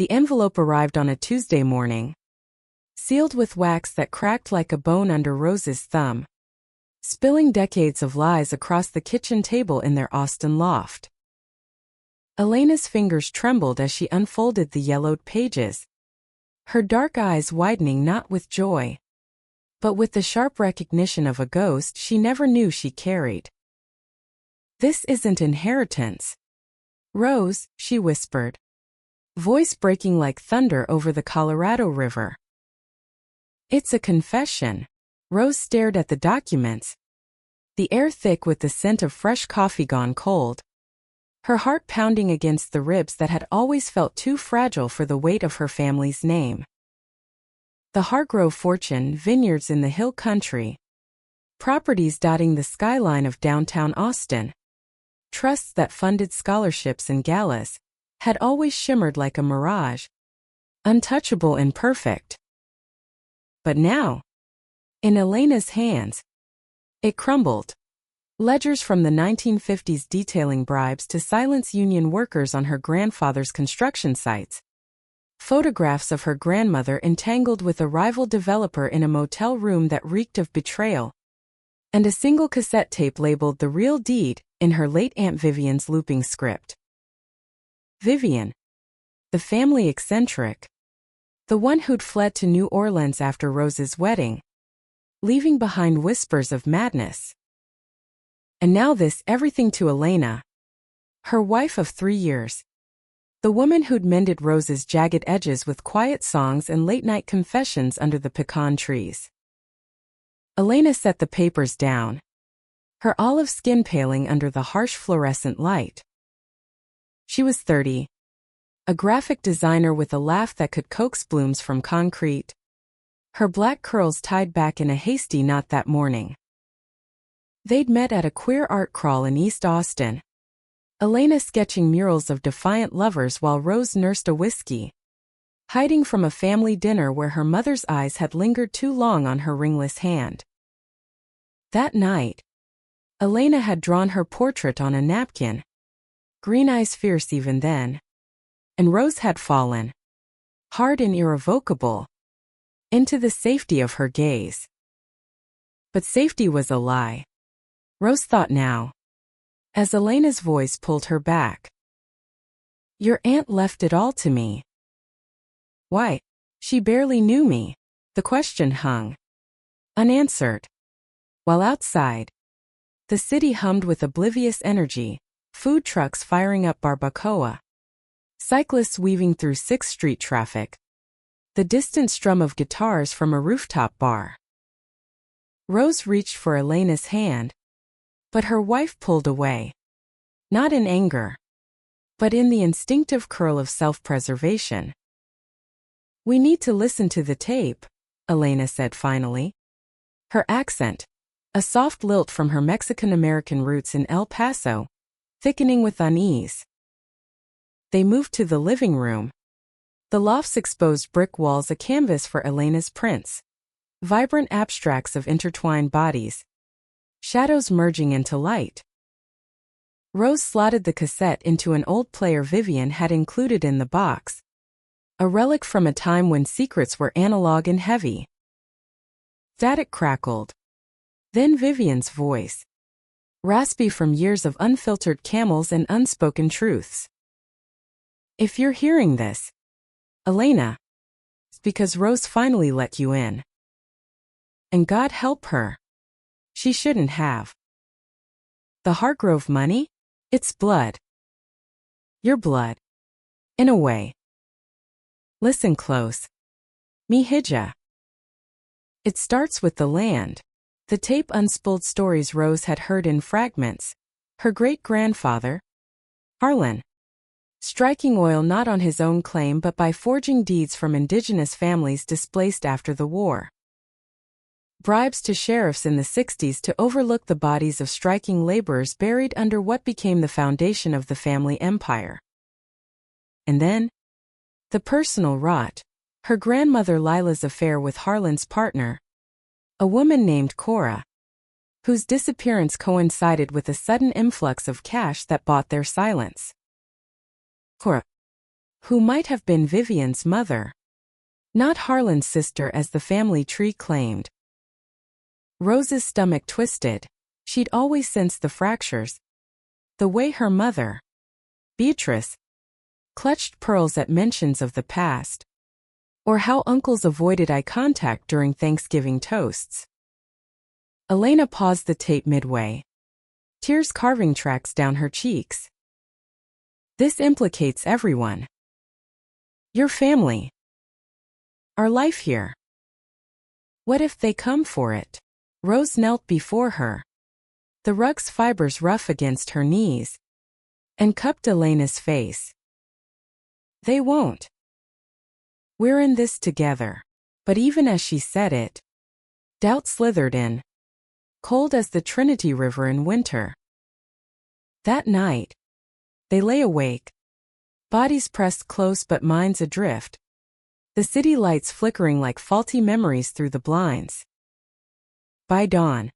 The envelope arrived on a Tuesday morning, sealed with wax that cracked like a bone under Rose's thumb, spilling decades of lies across the kitchen table in their Austin loft. Elena's fingers trembled as she unfolded the yellowed pages, her dark eyes widening not with joy, but with the sharp recognition of a ghost she never knew she carried. "This isn't inheritance, Rose," she whispered, voice breaking like thunder over the Colorado River. "It's a confession." Rose stared at the documents, the air thick with the scent of fresh coffee gone cold, her heart pounding against the ribs that had always felt too fragile for the weight of her family's name. The Hargrove fortune, vineyards in the hill country, properties dotting the skyline of downtown Austin, trusts that funded scholarships and galas, had always shimmered like a mirage, untouchable and perfect. But now, in Elena's hands, it crumbled. Ledgers from the 1950s detailing bribes to silence union workers on her grandfather's construction sites, photographs of her grandmother entangled with a rival developer in a motel room that reeked of betrayal, and a single cassette tape labeled "The Real Deed" in her late Aunt Vivian's looping script. Vivian, the family eccentric, the one who'd fled to New Orleans after Rose's wedding, leaving behind whispers of madness. And now this everything to Elena, her wife of 3 years, the woman who'd mended Rose's jagged edges with quiet songs and late-night confessions under the pecan trees. Elena set the papers down, her olive skin paling under the harsh fluorescent light. She was 30, a graphic designer with a laugh that could coax blooms from concrete, her black curls tied back in a hasty knot that morning. They'd met at a queer art crawl in East Austin, Elena sketching murals of defiant lovers while Rose nursed a whiskey, hiding from a family dinner where her mother's eyes had lingered too long on her ringless hand. That night, Elena had drawn her portrait on a napkin, green eyes fierce even then, and Rose had fallen, hard and irrevocable, into the safety of her gaze. But safety was a lie, Rose thought now, as Elena's voice pulled her back. "Your aunt left it all to me." "Why? She barely knew me." The question hung unanswered, while outside, the city hummed with oblivious energy, food trucks firing up barbacoa, cyclists weaving through 6th Street traffic, the distant strum of guitars from a rooftop bar. Rose reached for Elena's hand, but her wife pulled away, not in anger, but in the instinctive curl of self-preservation. "We need to listen to the tape," Elena said finally. Her accent, a soft lilt from her Mexican-American roots in El Paso, thickening with unease. They moved to the living room, the loft's exposed brick walls a canvas for Elena's prints, vibrant abstracts of intertwined bodies, shadows merging into light. Rose slotted the cassette into an old player Vivian had included in the box, a relic from a time when secrets were analog and heavy. Static crackled. Then Vivian's voice, raspy from years of unfiltered camels and unspoken truths. "If you're hearing this, Elena, it's because Rose finally let you in. And God help her. She shouldn't have. The Hargrove money? It's blood. Your blood. In a way. Listen close. Mihija. It starts with the land." The tape unspooled stories Rose had heard in fragments. Her great-grandfather, Harlan, striking oil not on his own claim but by forging deeds from indigenous families displaced after the war. Bribes to sheriffs in the 60s to overlook the bodies of striking laborers buried under what became the foundation of the family empire. And then, the personal rot, her grandmother Lila's affair with Harlan's partner, a woman named Cora, whose disappearance coincided with a sudden influx of cash that bought their silence. Cora, who might have been Vivian's mother, not Harlan's sister as the family tree claimed. Rose's stomach twisted. She'd always sensed the fractures. The way her mother, Beatrice, clutched pearls at mentions of the past. Or how uncles avoided eye contact during Thanksgiving toasts. Elena paused the tape midway, tears carving tracks down her cheeks. This implicates everyone. Your family. Our life here. What if they come for it? Rose knelt before her, the rug's fibers rough against her knees, and cupped Elena's face. They won't. We're in this together. But even as she said it, doubt slithered in, cold as the Trinity River in winter. That night, they lay awake, bodies pressed close but minds adrift, the city lights flickering like faulty memories through the blinds. By dawn,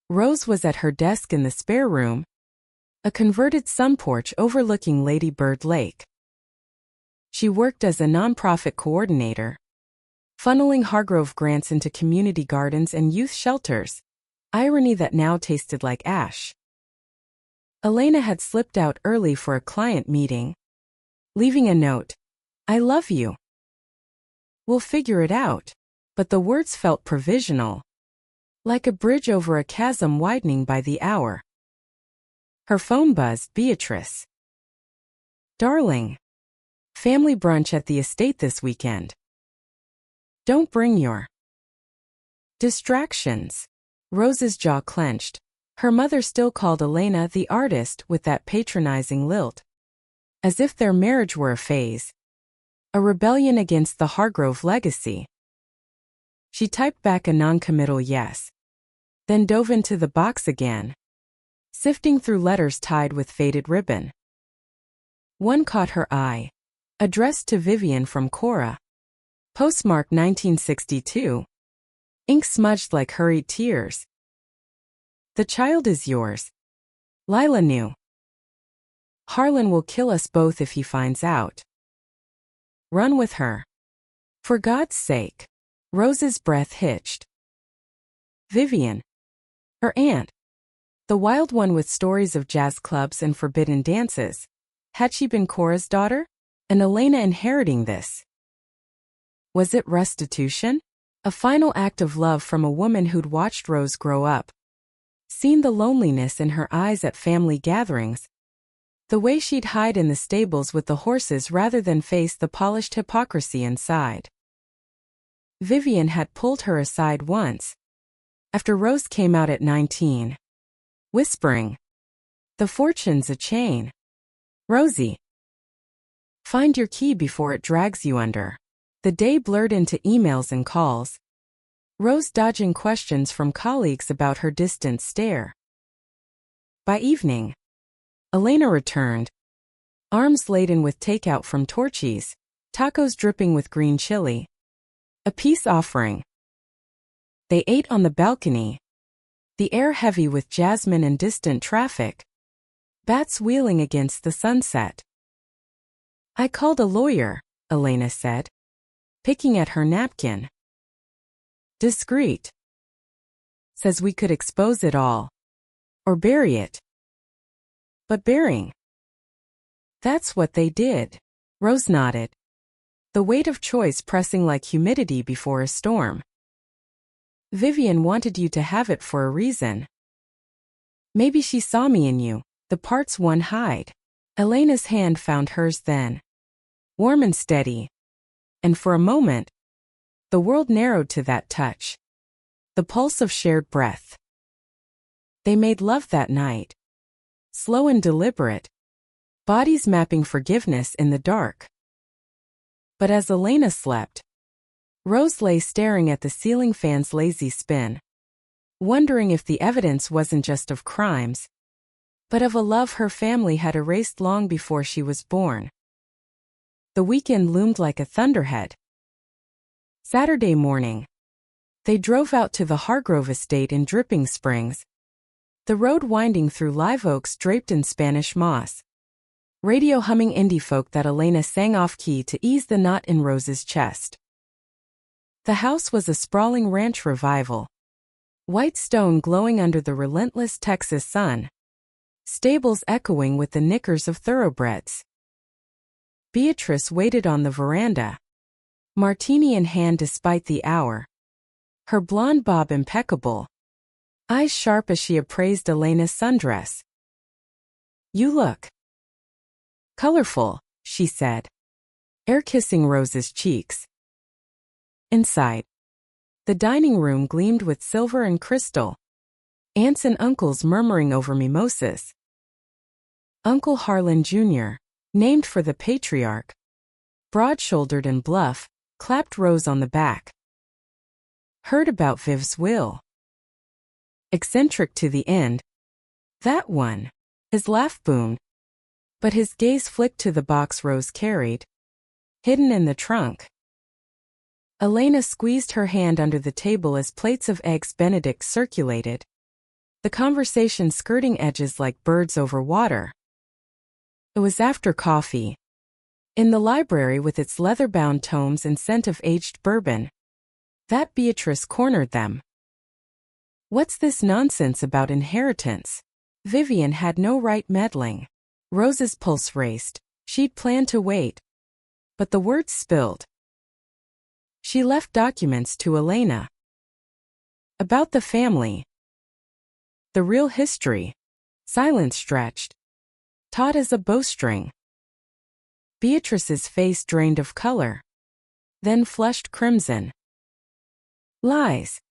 Rose was at her desk in the spare room, a converted sun porch overlooking Lady Bird Lake. She worked as a nonprofit coordinator, funneling Hargrove grants into community gardens and youth shelters, irony that now tasted like ash. Elena had slipped out early for a client meeting, leaving a note, "I love you. We'll figure it out," but the words felt provisional, like a bridge over a chasm widening by the hour. Her phone buzzed. Beatrice. "Darling. Family brunch at the estate this weekend. Don't bring your distractions." Rose's jaw clenched. Her mother still called Elena the artist with that patronizing lilt, as if their marriage were a phase, a rebellion against the Hargrove legacy. She typed back a non-committal yes, then dove into the box again, sifting through letters tied with faded ribbon. One caught her eye, addressed to Vivian from Cora. Postmark 1962. Ink smudged like hurried tears. "The child is yours. Lila knew. Harlan will kill us both if he finds out. Run with her. For God's sake." Rose's breath hitched. Vivian. Her aunt. The wild one with stories of jazz clubs and forbidden dances. Had she been Cora's daughter? And Elena inheriting this? Was it restitution? A final act of love from a woman who'd watched Rose grow up, seen the loneliness in her eyes at family gatherings, the way she'd hide in the stables with the horses rather than face the polished hypocrisy inside. Vivian had pulled her aside once, after Rose came out at 19, whispering, "The fortune's a chain. Rosie. Find your key before it drags you under." The day blurred into emails and calls, Rose dodging questions from colleagues about her distant stare. By evening, Elena returned, arms laden with takeout from Torchy's, tacos dripping with green chili, a peace offering. They ate on the balcony, the air heavy with jasmine and distant traffic, bats wheeling against the sunset. "I called a lawyer," Elena said, picking at her napkin. "Discreet. Says we could expose it all. Or bury it." "But burying. That's what they did." Rose nodded, the weight of choice pressing like humidity before a storm. "Vivian wanted you to have it for a reason. Maybe she saw me in you, the parts one hide." Elena's hand found hers then, warm and steady, and for a moment, the world narrowed to that touch, the pulse of shared breath. They made love that night, slow and deliberate, bodies mapping forgiveness in the dark. But as Elena slept, Rose lay staring at the ceiling fan's lazy spin, wondering if the evidence wasn't just of crimes, but of a love her family had erased long before she was born. The weekend loomed like a thunderhead. Saturday morning, they drove out to the Hargrove estate in Dripping Springs, the road winding through live oaks draped in Spanish moss. radio humming indie folk that Elena sang off-key to ease the knot in Rose's chest. The house was a sprawling ranch revival. White stone glowing under the relentless Texas sun. Stables echoing with the knickers of thoroughbreds. Beatrice waited on the veranda, martini in hand despite the hour. Her blonde bob impeccable. Eyes sharp as she appraised Elena's sundress. "You look colorful," she said, air-kissing Rose's cheeks. Inside, the dining room gleamed with silver and crystal. Aunts and uncles murmuring over mimosas. Uncle Harlan Jr., named for the patriarch, broad-shouldered and bluff, clapped Rose on the back. "Heard about Viv's will. Eccentric to the end. That one." His laugh boomed, but his gaze flicked to the box Rose carried, hidden in the trunk. Elena squeezed her hand under the table as plates of eggs Benedict circulated, the conversation skirting edges like birds over water. It was after coffee. In the library with its leather-bound tomes and scent of aged bourbon, that Beatrice cornered them. "What's this nonsense about inheritance?" Vivian had no right meddling. Rose's pulse raced. She'd planned to wait, but the words spilled. She left documents to Elena. About the family. The real history. Silence stretched, taut as a bowstring. Beatrice's face drained of color, then flushed crimson. Lies.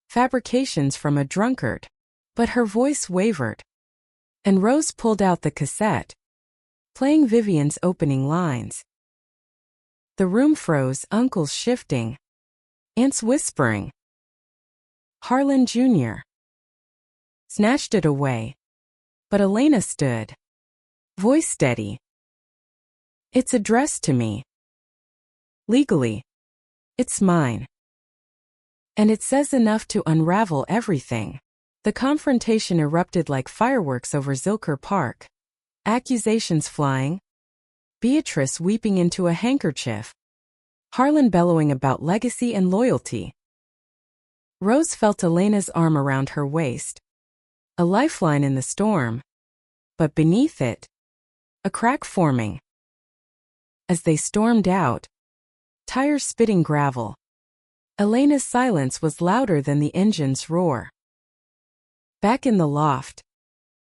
Fabrications from a drunkard. But her voice wavered, and Rose pulled out the cassette, playing Vivian's opening lines. The room froze, uncles shifting, aunts whispering. Harlan Jr. snatched it away, but Elena stood, voice steady. "It's addressed to me. Legally, it's mine. And it says enough to unravel everything." The confrontation erupted like fireworks over Zilker Park. Accusations flying. Beatrice weeping into a handkerchief. Harlan bellowing about legacy and loyalty. Rose felt Elena's arm around her waist. A lifeline in the storm. But beneath it, a crack forming. As they stormed out, tires spitting gravel, Elena's silence was louder than the engine's roar. Back in the loft,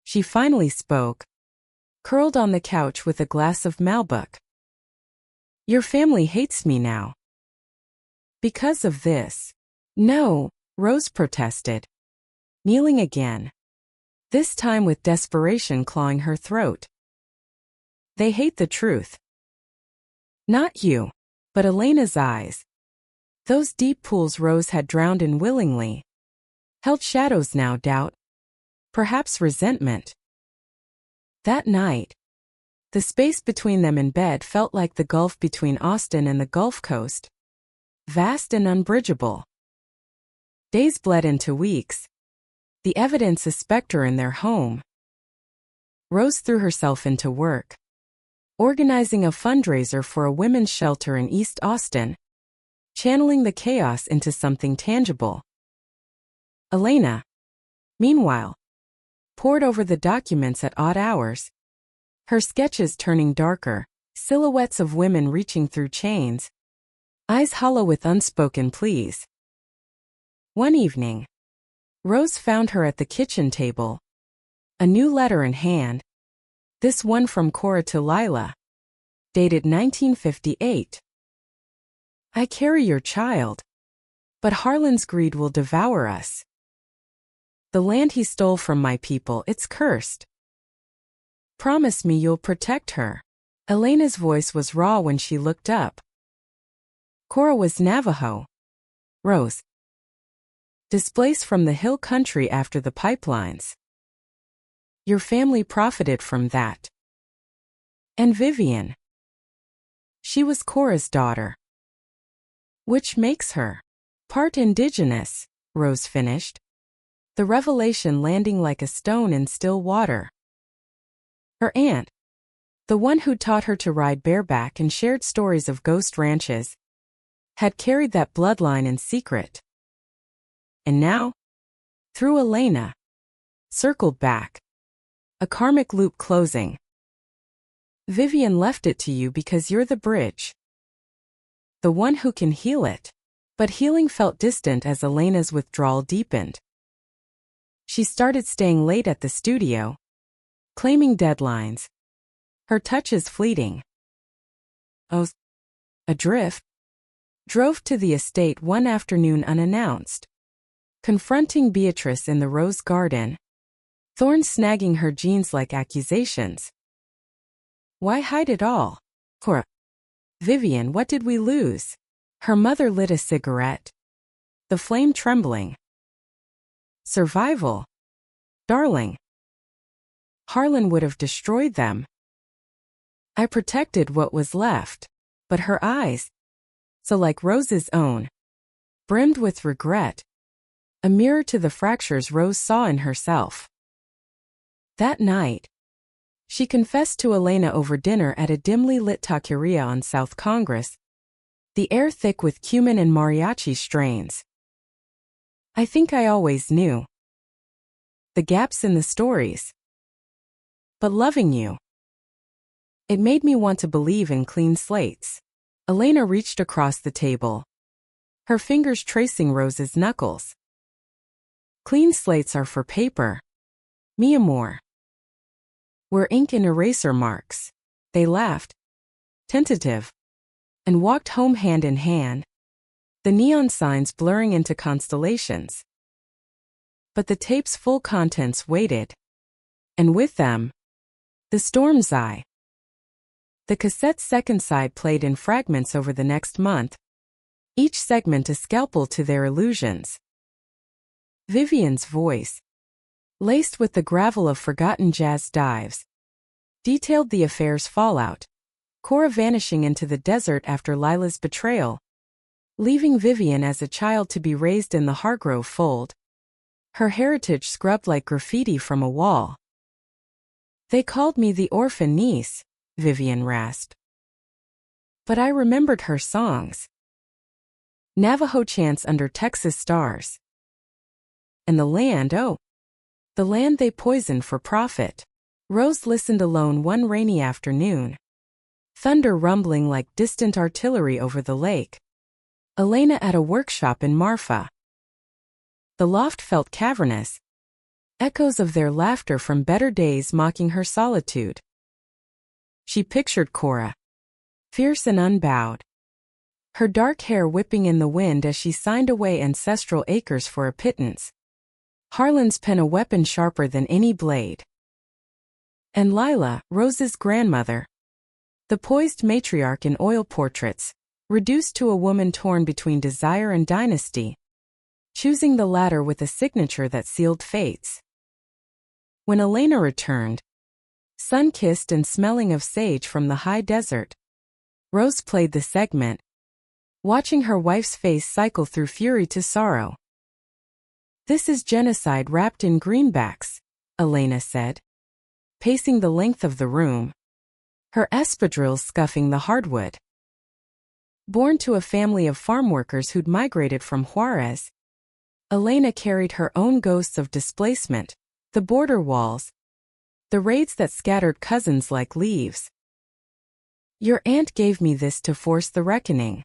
she finally spoke, curled on the couch with a glass of Malbec. "Your family hates me now. Because of this." "No," Rose protested, kneeling again, this time with desperation clawing her throat. "They hate the truth. Not you." But Elena's eyes, those deep pools Rose had drowned in willingly, held shadows now, doubt, perhaps resentment. That night, the space between them in bed felt like the gulf between Austin and the Gulf Coast, vast and unbridgeable. Days bled into weeks, the evidence a specter in their home. Rose threw herself into work, organizing a fundraiser for a women's shelter in East Austin, channeling the chaos into something tangible. Elena, meanwhile, pored over the documents at odd hours, her sketches turning darker, silhouettes of women reaching through chains, eyes hollow with unspoken pleas. One evening, Rose found her at the kitchen table, a new letter in hand, this one from Cora to Lila, dated 1958. "I carry your child, but Harlan's greed will devour us. The land he stole from my people, it's cursed. Promise me you'll protect her." Elena's voice was raw when she looked up. Cora was Navajo. Rose, displaced from the hill country after the pipelines. Your family profited from that. And Vivian. She was Cora's daughter. Which makes her part indigenous, Rose finished, the revelation landing like a stone in still water. Her aunt, The one who taught her to ride bareback and shared stories of ghost ranches, had carried that bloodline in secret. And now, through Elena, circled back. A karmic loop closing. Vivian left it to you because you're the bridge. The one who can heal it. But healing felt distant as Elena's withdrawal deepened. She started staying late at the studio, claiming deadlines. Her touch is fleeting. Adrift. Drove to the estate one afternoon unannounced. Confronting Beatrice in the rose garden. Thorns snagging her jeans like accusations. Why hide it all? Cora. Vivian, what did we lose? Her mother lit a cigarette. The flame trembling. Survival. Darling. Harlan would have destroyed them. I protected what was left. But her eyes, so like Rose's own, brimmed with regret. A mirror to the fractures Rose saw in herself. That night, she confessed to Elena over dinner at a dimly lit taqueria on South Congress, the air thick with cumin and mariachi strains. I think I always knew. The gaps in the stories. But loving you. It made me want to believe in clean slates. Elena reached across the table, her fingers tracing Rose's knuckles. Clean slates are for paper. Mi amor. We're ink and eraser marks. They laughed, tentative, and walked home hand in hand, the neon signs blurring into constellations. But the tape's full contents waited, and with them, the storm's eye. The cassette's second side played in fragments over the next month, each segment a scalpel to their illusions. Vivian's voice, laced with the gravel of forgotten jazz dives, detailed the affair's fallout, Cora vanishing into the desert after Lila's betrayal, leaving Vivian as a child to be raised in the Hargrove fold, her heritage scrubbed like graffiti from a wall. They called me the orphan niece, Vivian rasped. But I remembered her songs. Navajo chants under Texas stars. And the land, the land they poisoned for profit. Rose listened alone one rainy afternoon. Thunder rumbling like distant artillery over the lake. Elena at a workshop in Marfa. The loft felt cavernous. Echoes of their laughter from better days mocking her solitude. She pictured Cora, fierce and unbowed, her dark hair whipping in the wind as she signed away ancestral acres for a pittance. Harlan's pen a weapon sharper than any blade. And Lila, Rose's grandmother, the poised matriarch in oil portraits, reduced to a woman torn between desire and dynasty, choosing the latter with a signature that sealed fates. When Elena returned, sun-kissed and smelling of sage from the high desert, Rose played the segment, watching her wife's face cycle through fury to sorrow. This is genocide wrapped in greenbacks, Elena said, pacing the length of the room, her espadrilles scuffing the hardwood. Born to a family of farm workers who'd migrated from Juarez, Elena carried her own ghosts of displacement, the border walls, the raids that scattered cousins like leaves. Your aunt gave me this to force the reckoning.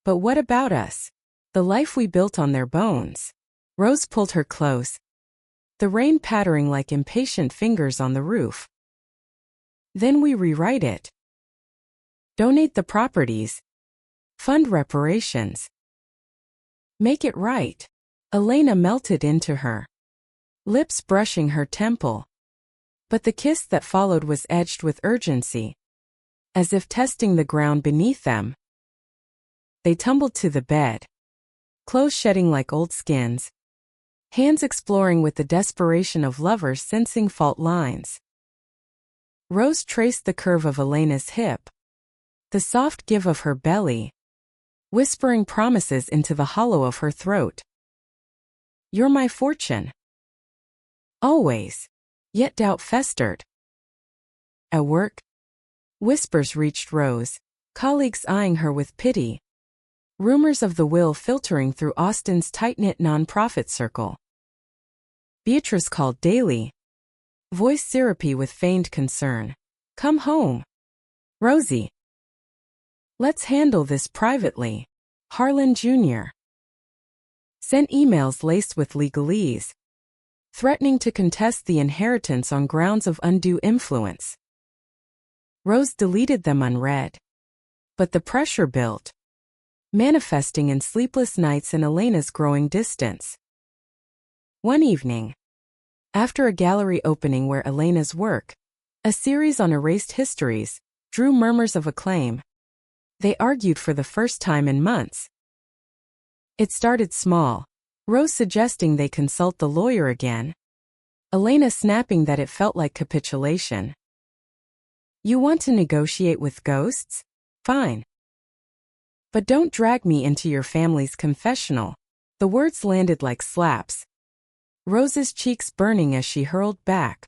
But what about us? The life we built on their bones. Rose pulled her close, the rain pattering like impatient fingers on the roof. Then we rewrite it. Donate the properties. Fund reparations. Make it right. Elena melted into her, lips brushing her temple. But the kiss that followed was edged with urgency, as if testing the ground beneath them. They tumbled to the bed, clothes shedding like old skins, hands exploring with the desperation of lovers sensing fault lines. Rose traced the curve of Elena's hip, the soft give of her belly, whispering promises into the hollow of her throat. You're my fortune. Always. Yet doubt festered. At work? Whispers reached Rose, colleagues eyeing her with pity. Rumors of the will filtering through Austin's tight-knit nonprofit circle. Beatrice called daily, voice syrupy with feigned concern. Come home, Rosie. Let's handle this privately. Harlan Jr. sent emails laced with legalese, threatening to contest the inheritance on grounds of undue influence. Rose deleted them unread. But the pressure built, manifesting in sleepless nights and Elena's growing distance. One evening, after a gallery opening where Elena's work, a series on erased histories, drew murmurs of acclaim, they argued for the first time in months. It started small, Rose suggesting they consult the lawyer again, Elena snapping that it felt like capitulation. You want to negotiate with ghosts? Fine. But don't drag me into your family's confessional. The words landed like slaps, Rose's cheeks burning as she hurled back.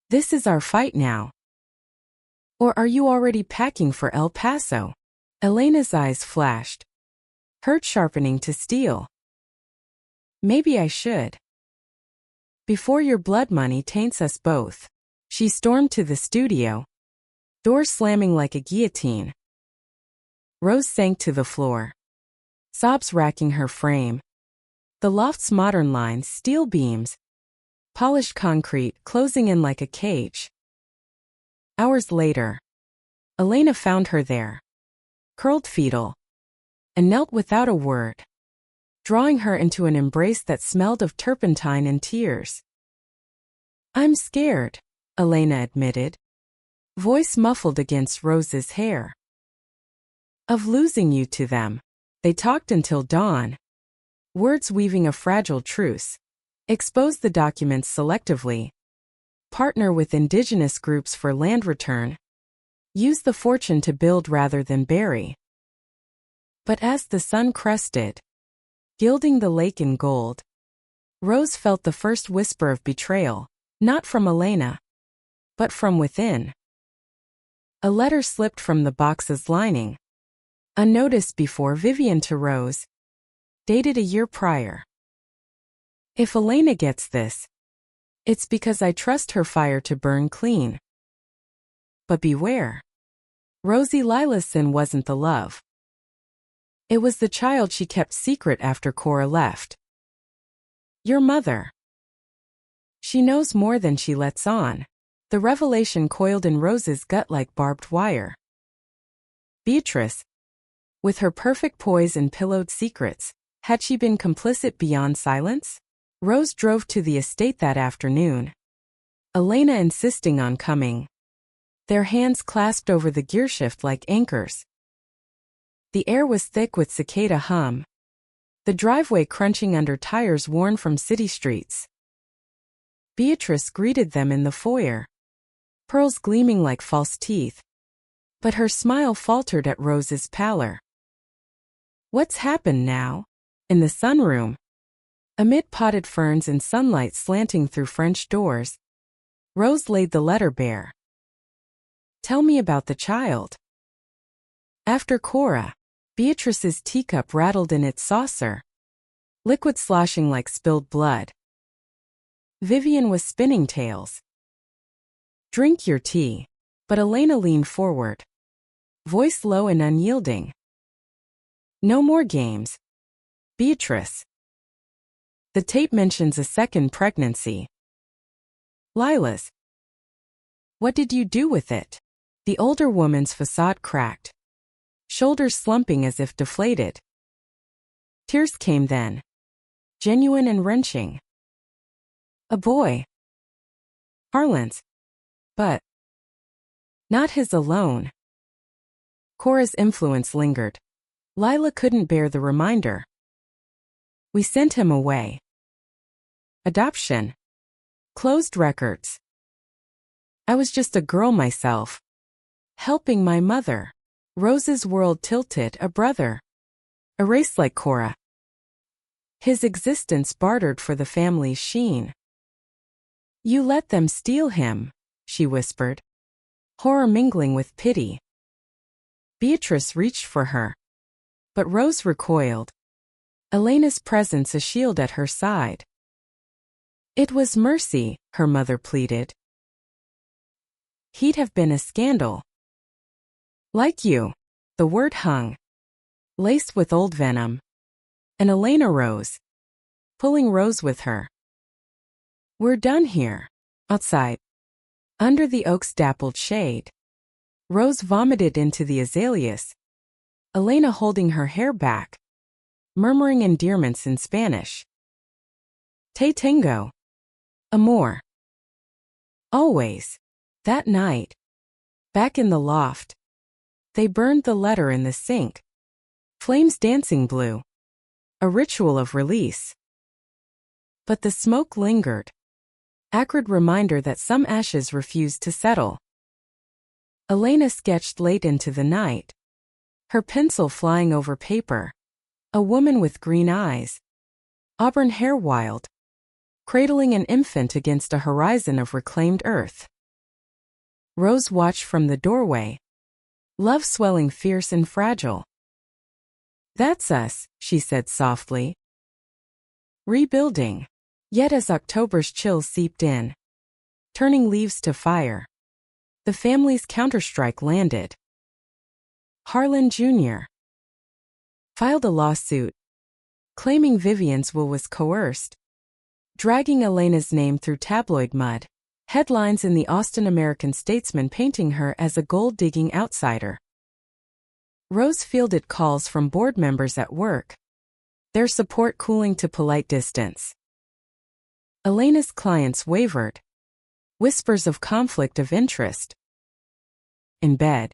This is our fight now. Or are you already packing for El Paso? Elena's eyes flashed, hurt sharpening to steel. Maybe I should. Before your blood money taints us both. She stormed to the studio, door slamming like a guillotine. Rose sank to the floor, sobs racking her frame. The loft's modern lines, steel beams, polished concrete closing in like a cage. Hours later, Elena found her there, curled fetal, and knelt without a word, drawing her into an embrace that smelled of turpentine and tears. I'm scared, Elena admitted, voice muffled against Rose's hair. Of losing you to them. They talked until dawn, words weaving a fragile truce. Expose the documents selectively. Partner with indigenous groups for land return. Use the fortune to build rather than bury. But as the sun crested, gilding the lake in gold, Rose felt the first whisper of betrayal, not from Elena, but from within. A letter slipped from the box's lining, unnoticed before Vivian to Rose, dated a year prior. If Elena gets this, it's because I trust her fire to burn clean. But beware. Rosie Lila's sin wasn't the love. It was the child she kept secret after Cora left. Your mother. She knows more than she lets on. The revelation coiled in Rose's gut like barbed wire. Beatrice, with her perfect poise and pillowed secrets, had she been complicit beyond silence? Rose drove to the estate that afternoon, Elena insisting on coming, their hands clasped over the gearshift like anchors. The air was thick with cicada hum, the driveway crunching under tires worn from city streets. Beatrice greeted them in the foyer, pearls gleaming like false teeth, but her smile faltered at Rose's pallor. What's happened now? In the sunroom, amid potted ferns and sunlight slanting through French doors, Rose laid the letter bare. Tell me about the child. After Cora, Beatrice's teacup rattled in its saucer, liquid sloshing like spilled blood. Vivian was spinning tales. Drink your tea. But Elena leaned forward, voice low and unyielding. No more games. Beatrice. The tape mentions a second pregnancy. Lila's. What did you do with it? The older woman's facade cracked, shoulders slumping as if deflated. Tears came then, genuine and wrenching. A boy. Harlan's. But not his alone. Cora's influence lingered. Lila couldn't bear the reminder. We sent him away. Adoption. Closed records. I was just a girl myself, helping my mother. Rose's world tilted. A brother. Erased like Cora. His existence bartered for the family's sheen. You let them steal him, she whispered. horror mingling with pity. Beatrice reached for her, but Rose recoiled, Elena's presence a shield at her side. It was mercy, her mother pleaded. He'd have been a scandal. Like you. The word hung, laced with old venom. And Elena rose, pulling Rose with her. We're done here. Outside, under the oak's dappled shade, Rose vomited into the azaleas, Elena holding her hair back, murmuring endearments in Spanish. Te tengo. Amor. Always. That night, back in the loft, they burned the letter in the sink. Flames dancing blue. A ritual of release. But the smoke lingered. Acrid reminder that some ashes refused to settle. Elena sketched late into the night, her pencil flying over paper. A woman with green eyes, auburn hair wild, cradling an infant against a horizon of reclaimed earth. Rose watched from the doorway, love swelling fierce and fragile. That's us, she said softly. Rebuilding. Yet as October's chill seeped in, turning leaves to fire, the family's counterstrike landed. Harlan Jr. filed a lawsuit, claiming Vivian's will was coerced, dragging Elena's name through tabloid mud, headlines in the Austin American-Statesman painting her as a gold-digging outsider. Rose fielded calls from board members at work, their support cooling to polite distance. Elena's clients wavered, whispers of conflict of interest. In bed,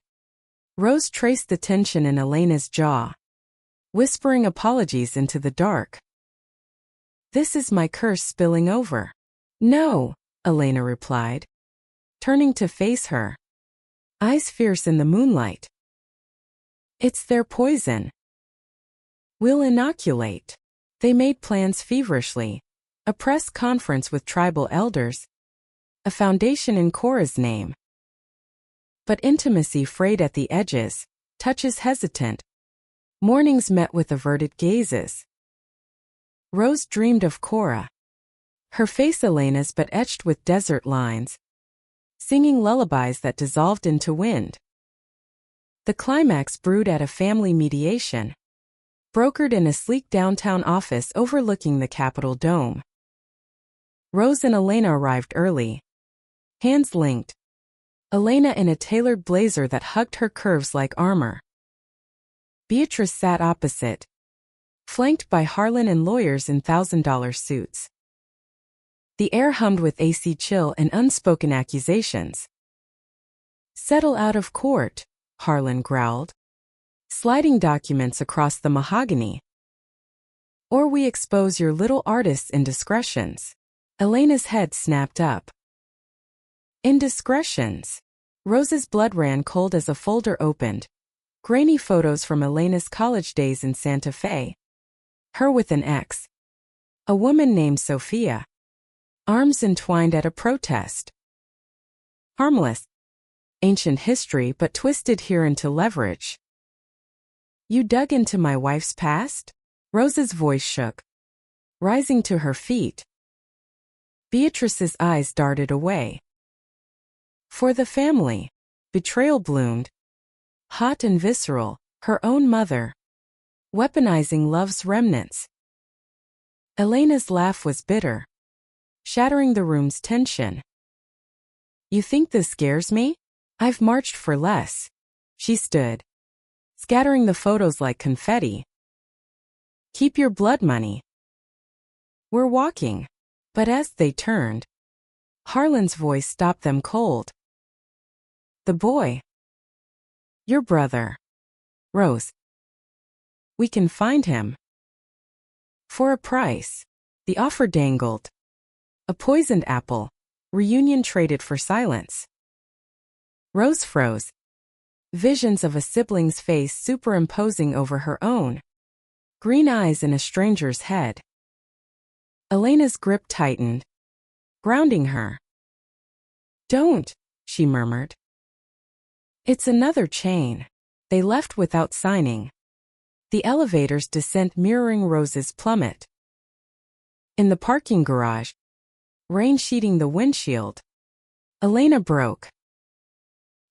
Rose traced the tension in Elena's jaw, whispering apologies into the dark. This is my curse spilling over. No, Elena replied, turning to face her, eyes fierce in the moonlight. It's their poison. We'll inoculate. They made plans feverishly, a press conference with tribal elders, a foundation in Cora's name. But intimacy frayed at the edges, touches hesitant. Mornings met with averted gazes. Rose dreamed of Cora, her face Elena's but etched with desert lines, singing lullabies that dissolved into wind. The climax brewed at a family mediation, brokered in a sleek downtown office overlooking the Capitol dome. Rose and Elena arrived early, hands linked, Elena in a tailored blazer that hugged her curves like armor. Beatrice sat opposite, flanked by Harlan and lawyers in $1,000 suits. The air hummed with AC chill and unspoken accusations. Settle out of court, Harlan growled, sliding documents across the mahogany. Or we expose your little artist's indiscretions. Elena's head snapped up. Indiscretions. Rose's blood ran cold as a folder opened. Grainy photos from Elena's college days in Santa Fe. Her with an ex. A woman named Sophia. Arms entwined at a protest. Harmless. Ancient history but twisted here into leverage. You dug into my wife's past? Rose's voice shook, rising to her feet. Beatrice's eyes darted away. For the family, betrayal bloomed, hot and visceral, her own mother, weaponizing love's remnants. Elena's laugh was bitter, shattering the room's tension. You think this scares me? I've marched for less. She stood, scattering the photos like confetti. Keep your blood money. We're walking. But as they turned, Harlan's voice stopped them cold. The boy. Your brother. Rose. We can find him. For a price. The offer dangled. A poisoned apple. Reunion traded for silence. Rose froze. Visions of a sibling's face superimposing over her own. Green eyes in a stranger's head. Elena's grip tightened, grounding her. Don't, she murmured. It's another chain. They left without signing. The elevator's descent mirroring Rose's plummet. In the parking garage, rain sheeting the windshield, Elena broke.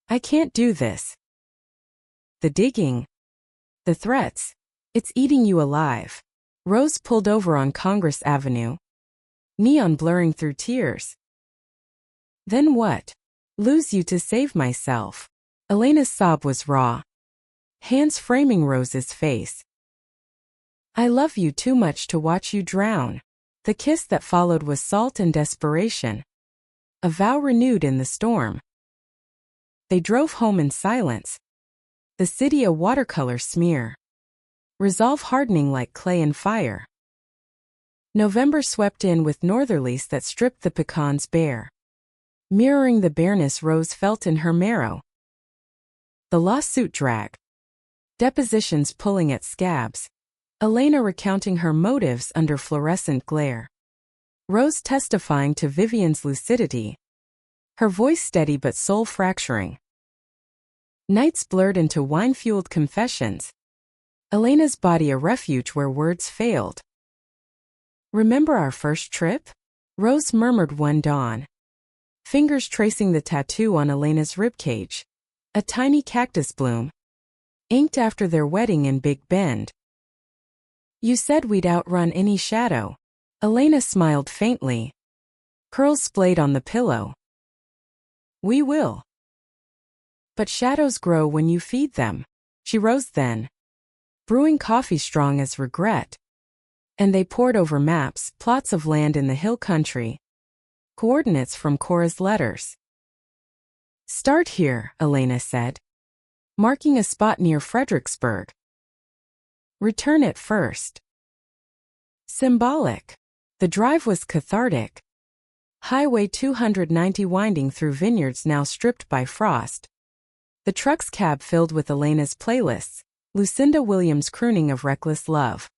I can't do this. The digging, the threats, it's eating you alive. Rose pulled over on Congress Avenue, neon blurring through tears. Then what? Lose you to save myself. Elena's sob was raw, hands framing Rose's face. I love you too much to watch you drown. The kiss that followed was salt and desperation, a vow renewed in the storm. They drove home in silence, the city a watercolor smear, resolve hardening like clay and fire. November swept in with northerlies that stripped the pecans bare, mirroring the bareness Rose felt in her marrow. The lawsuit drag, depositions pulling at scabs, Elena recounting her motives under fluorescent glare. Rose testifying to Vivian's lucidity, her voice steady but soul-fracturing. Nights blurred into wine-fueled confessions, Elena's body a refuge where words failed. Remember our first trip? Rose murmured one dawn, fingers tracing the tattoo on Elena's ribcage, a tiny cactus bloom, inked after their wedding in Big Bend. You said we'd outrun any shadow. Elena smiled faintly, curls splayed on the pillow. We will. But shadows grow when you feed them. She rose then, brewing coffee strong as regret. And they pored over maps, plots of land in the hill country, coordinates from Cora's letters. Start here, Elena said, marking a spot near Fredericksburg. Return at first. Symbolic. The drive was cathartic. Highway 290 winding through vineyards now stripped by frost. The truck's cab filled with Elena's playlists, Lucinda Williams' crooning of reckless love.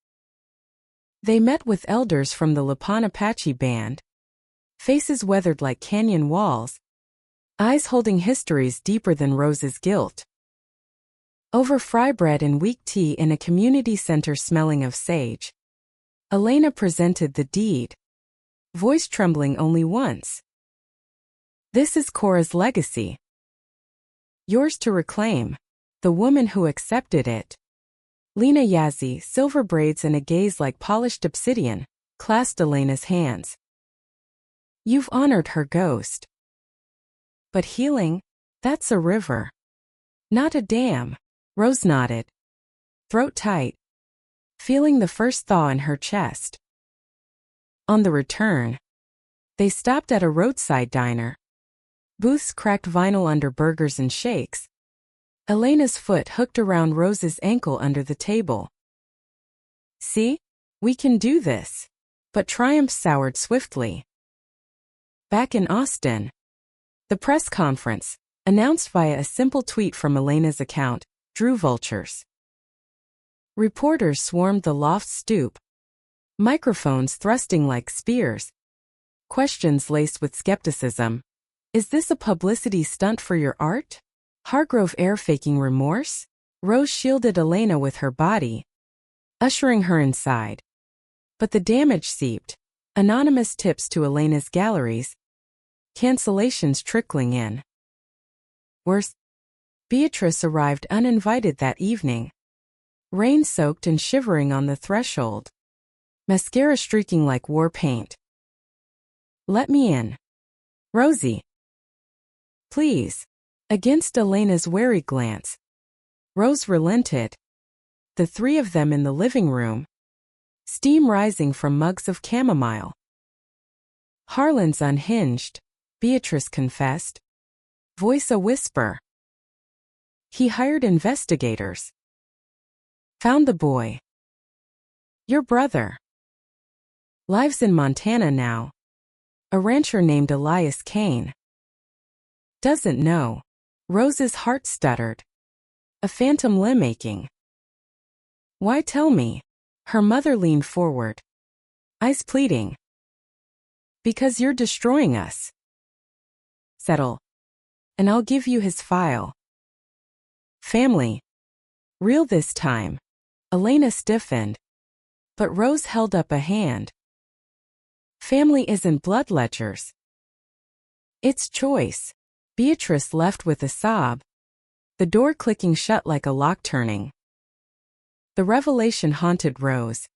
They met with elders from the Lipan Apache band, faces weathered like canyon walls, eyes holding histories deeper than Rose's guilt. Over fry bread and weak tea in a community center smelling of sage, Elena presented the deed, voice trembling only once. This is Cora's legacy. Yours to reclaim, the woman who accepted it. Lena Yazzie, silver braids and a gaze like polished obsidian, clasped Elena's hands. You've honored her ghost. But healing, that's a river, not a dam. Rose nodded, throat tight, feeling the first thaw in her chest. On the return, they stopped at a roadside diner. Booths cracked vinyl under burgers and shakes. Elena's foot hooked around Rose's ankle under the table. See? We can do this. But triumph soured swiftly. Back in Austin, the press conference, announced via a simple tweet from Elena's account, drew vultures. Reporters swarmed the loft's stoop, microphones thrusting like spears, questions laced with skepticism. Is this a publicity stunt for your art? Hargrove air faking remorse? Rose shielded Elena with her body, ushering her inside. But the damage seeped, anonymous tips to Elena's galleries, cancellations trickling in. Worse, Beatrice arrived uninvited that evening, rain-soaked and shivering on the threshold, mascara streaking like war paint. Let me in. Rosie. Please. Against Elena's wary glance, Rose relented. The three of them in the living room, steam rising from mugs of chamomile. Harlan's unhinged, Beatrice confessed, voice a whisper. He hired investigators. Found the boy. Your brother. Lives in Montana now. A rancher named Elias Kane. Doesn't know. Rose's heart stuttered. A phantom limb aching. Why tell me? Her mother leaned forward, eyes pleading. Because you're destroying us. Settle. And I'll give you his file. Family. Real this time. Elena stiffened. But Rose held up a hand. Family isn't blood ledgers. It's choice. Beatrice left with a sob, the door clicking shut like a lock turning. The revelation haunted Rose.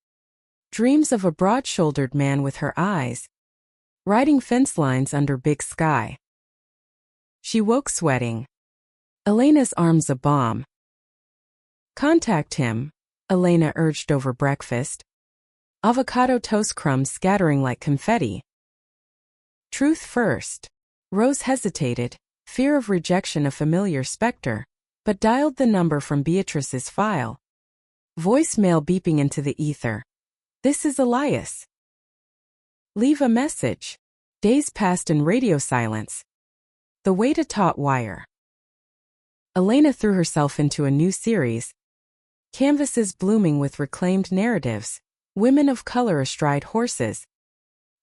Dreams of a broad-shouldered man with her eyes, riding fence lines under big sky. She woke sweating. Elena's arms a bomb. Contact him, Elena urged over breakfast. Avocado toast crumbs scattering like confetti. Truth first. Rose hesitated, fear of rejection a familiar specter, but dialed the number from Beatrice's file. Voicemail beeping into the ether. This is Elias. Leave a message. Days passed in radio silence. The way to taut wire. Elena threw herself into a new series. Canvases blooming with reclaimed narratives. Women of color astride horses.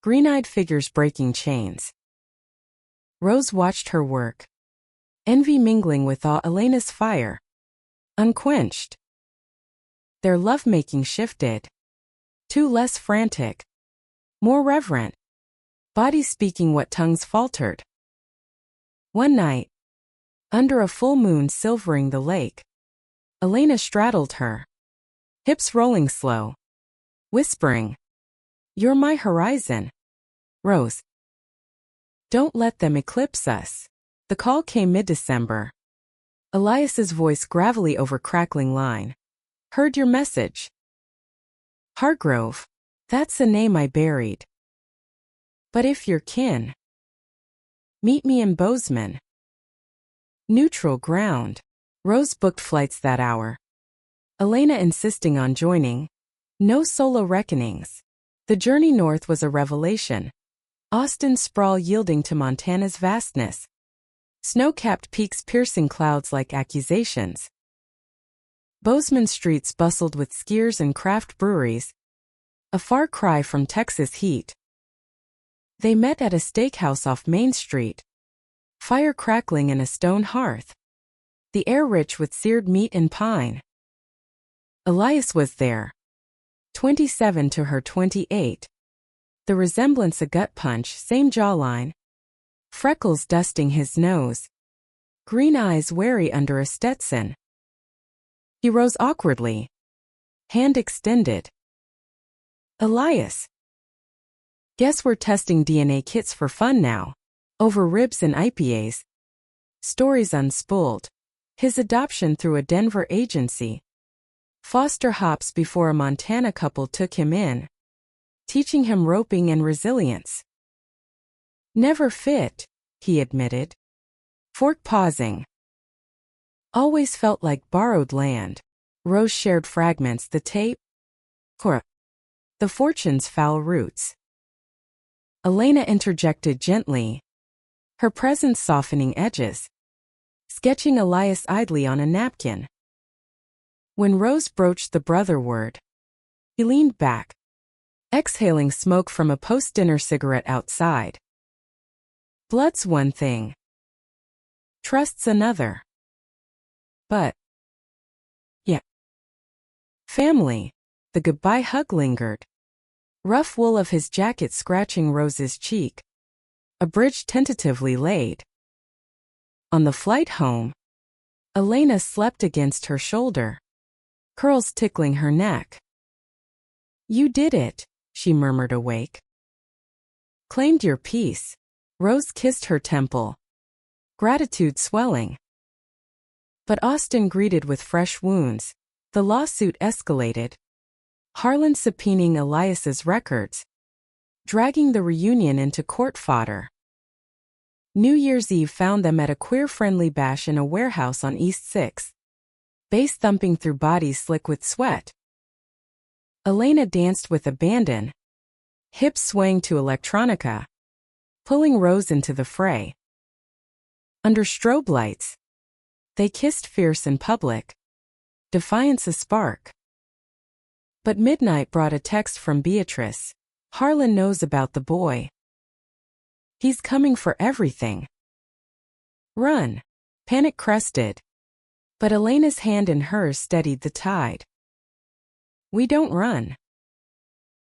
Green-eyed figures breaking chains. Rose watched her work. Envy mingling with Elena's fire. Unquenched. Their lovemaking shifted. Two less frantic. More reverent. Bodies speaking what tongues faltered. One night, under a full moon silvering the lake, Elena straddled her. Hips rolling slow. Whispering. You're my horizon. Rose. Don't let them eclipse us. The call came mid-December. Elias's voice gravelly over crackling line. Heard your message. Hargrove. That's a name I buried. But if you're kin. Meet me in Bozeman. Neutral ground. Rose booked flights that hour. Elena insisting on joining. No solo reckonings. The journey north was a revelation. Austin's sprawl yielding to Montana's vastness. Snow-capped peaks piercing clouds like accusations. Bozeman streets bustled with skiers and craft breweries. A far cry from Texas heat. They met at a steakhouse off Main Street. Fire crackling in a stone hearth. The air rich with seared meat and pine. Elias was there. 27 to her 28. The resemblance a gut punch, same jawline. Freckles dusting his nose. Green eyes wary under a Stetson. He rose awkwardly. Hand extended. Elias. Guess we're testing DNA kits for fun now. Over ribs and IPAs. Stories unspooled. His adoption through a Denver agency. Foster hops before a Montana couple took him in. Teaching him roping and resilience. Never fit, he admitted. Fork pausing. Always felt like borrowed land. Rose shared fragments, the tape. Cora. The fortune's foul roots. Elena interjected gently. Her presence softening edges. Sketching Elias idly on a napkin. When Rose broached the brother word, he leaned back, exhaling smoke from a post-dinner cigarette outside. Blood's one thing. Trust's another. But, yeah. Family. The goodbye hug lingered. Rough wool of his jacket scratching Rose's cheek. A bridge tentatively laid. On the flight home, Elena slept against her shoulder. Curls tickling her neck. You did it, she murmured awake. Claimed your peace. Rose kissed her temple. Gratitude swelling. But Austin greeted with fresh wounds. The lawsuit escalated. Harlan subpoenaing Elias's records. Dragging the reunion into court fodder. New Year's Eve found them at a queer-friendly bash in a warehouse on East 6th. Bass thumping through bodies slick with sweat. Elena danced with abandon. Hips swaying to electronica. Pulling Rose into the fray. Under strobe lights. They kissed fierce in public. Defiance a spark. But midnight brought a text from Beatrice. Harlan knows about the boy. He's coming for everything. Run. Panic crested. But Elena's hand in hers steadied the tide. We don't run.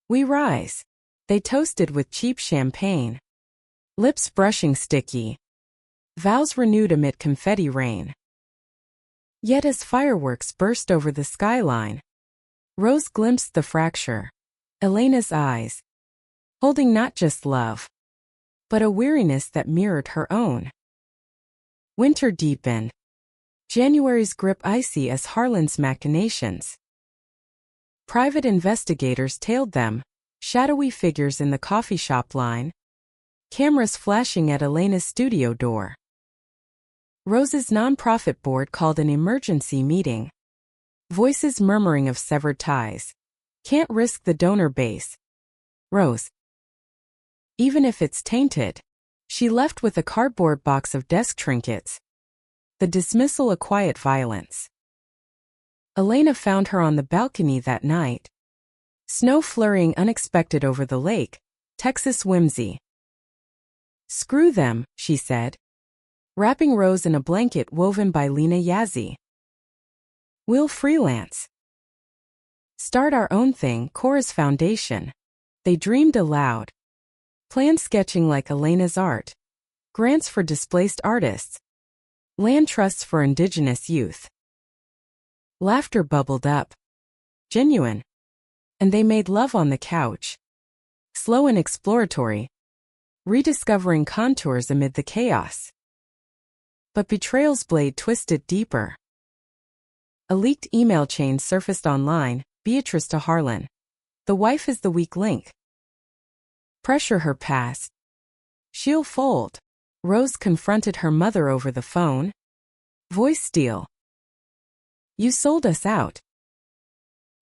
We rise. They toasted with cheap champagne. Lips brushing sticky. Vows renewed amid confetti rain. Yet as fireworks burst over the skyline, Rose glimpsed the fracture. Elena's eyes, holding not just love, but a weariness that mirrored her own. Winter deepened. January's grip icy as Harlan's machinations. Private investigators tailed them, shadowy figures in the coffee shop line, cameras flashing at Elena's studio door. Rose's nonprofit board called an emergency meeting. Voices murmuring of severed ties. Can't risk the donor base. Rose. Even if it's tainted. She left with a cardboard box of desk trinkets. The dismissal a quiet violence. Elena found her on the balcony that night. Snow flurrying unexpected over the lake, Texas whimsy. Screw them, she said, wrapping Rose in a blanket woven by Lena Yazzie. We'll freelance. Start our own thing, Cora's foundation. They dreamed aloud. Planned sketching like Elena's art. Grants for displaced artists. Land trusts for indigenous youth. Laughter bubbled up. Genuine. And they made love on the couch. Slow and exploratory. Rediscovering contours amid the chaos. But betrayal's blade twisted deeper. A leaked email chain surfaced online, Beatrice to Harlan. The wife is the weak link. Pressure her past. She'll fold. Rose confronted her mother over the phone. Voice steal. You sold us out.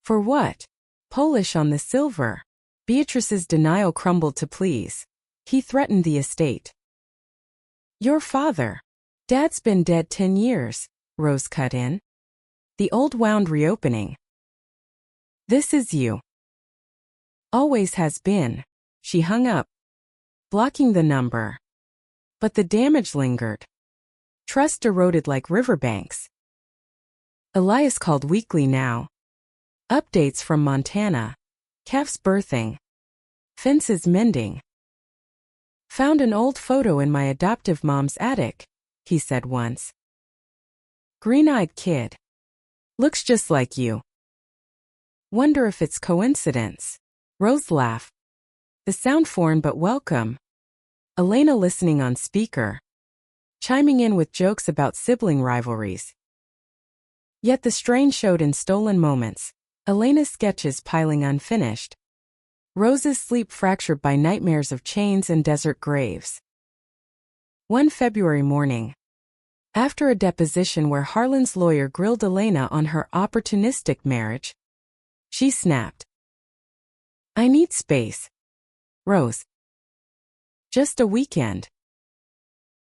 For what? Polish on the silver. Beatrice's denial crumbled to please. He threatened the estate. Your father. Dad's been dead 10 years, Rose cut in. The old wound reopening. This is you. Always has been. She hung up, blocking the number. But the damage lingered. Trust eroded like riverbanks. Elias called weekly now. Updates from Montana. Calf's birthing. Fences mending. Found an old photo in my adoptive mom's attic, he said once. Green-eyed kid. Looks just like you. Wonder if it's coincidence. Rose laughed. The sound foreign but welcome. Elena listening on speaker. Chiming in with jokes about sibling rivalries. Yet the strain showed in stolen moments. Elena's sketches piling unfinished. Rose's sleep fractured by nightmares of chains and desert graves. One February morning. After a deposition where Harlan's lawyer grilled Elena on her opportunistic marriage, she snapped. I need space. Rose. Just a weekend.